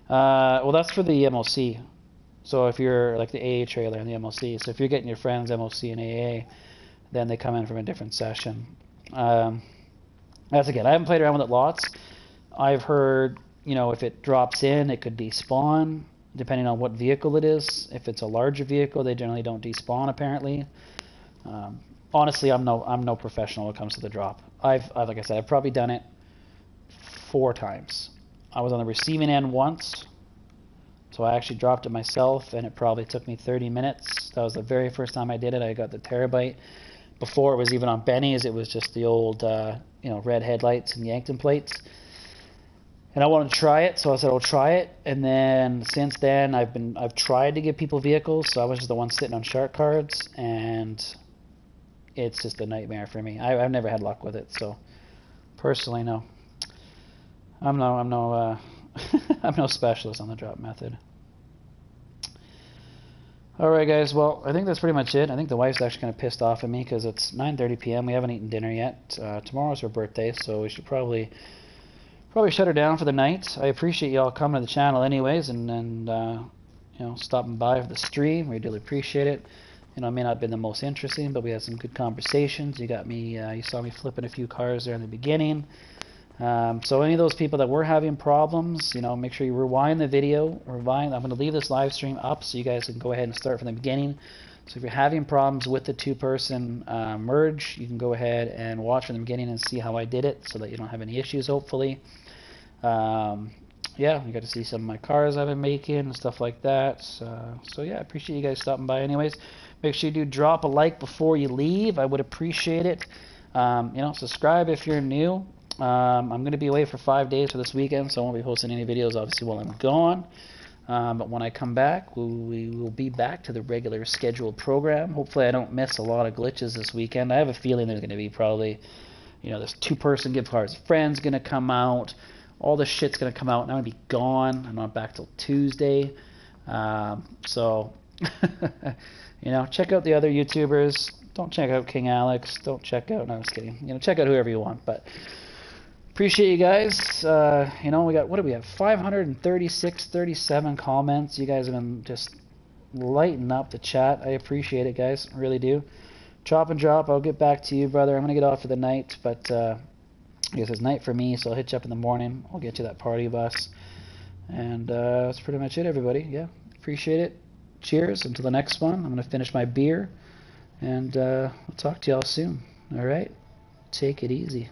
Well, that's for the MOC. So if you're like the AA trailer and the MOC, so if you're getting your friends MOC and AA, then they come in from a different session. That's again, I haven't played around with it lots. I've heard, you know, if it drops in, it could despawn, depending on what vehicle it is. If it's a larger vehicle, they generally don't despawn apparently. Honestly, I'm no professional when it comes to the drop. Like I said, I've probably done it 4 times. I was on the receiving end once, so I actually dropped it myself, and it probably took me 30 minutes. That was the very first time I did it. I got the terabyte. Before it was even on Benny's, it was just the old, red headlights and Yankton plates. And I wanted to try it, so I said I'll try it. And then since then, I've tried to give people vehicles, so I was just the one sitting on shark cards, and it's just a nightmare for me. I've never had luck with it, so personally, no. I'm no specialist on the drop method. Alright guys, well, I think that's pretty much it. I think the wife's actually kind of pissed off at me because it's 9:30 p.m. We haven't eaten dinner yet. Tomorrow's her birthday, so we should probably shut her down for the night. I appreciate y'all coming to the channel anyways, and stopping by for the stream. We really appreciate it. You know, it may not have been the most interesting, but we had some good conversations. You got me, you saw me flipping a few cars there in the beginning. So any of those people that were having problems, make sure you rewind the video. I'm going to leave this live stream up so you guys can go ahead and start from the beginning. So if you're having problems with the 2-person merge, you can go ahead and watch from the beginning and see how I did it so that you don't have any issues, hopefully. Yeah, you got to see some of my cars I've been making and stuff like that. So yeah, I appreciate you guys stopping by anyways. Make sure you do drop a like before you leave. I would appreciate it. Subscribe if you're new. I'm going to be away for 5 days for this weekend, so I won't be posting any videos obviously while I'm gone. But when I come back, we will be back to the regular scheduled program. Hopefully I don't miss a lot of glitches this weekend. I have a feeling there's going to be probably, this 2-person gift cards. Friends going to come out. All this shit's going to come out, and I'm going to be gone. I'm not back till Tuesday. So, check out the other YouTubers. Don't check out King Alex. Don't check out, no, I'm just kidding. Check out whoever you want. But appreciate you guys. We got, what do we have? 37 comments. You guys have been just lighting up the chat. I appreciate it, guys. I really do. Chop and drop. I'll get back to you, brother. I'm going to get off for the night, but I guess it's night for me, so I'll hit you up in the morning. I'll get you that party bus. And that's pretty much it, everybody. Yeah, appreciate it. Cheers. Until the next one. I'm going to finish my beer, and I'll talk to y'all soon. All right? Take it easy.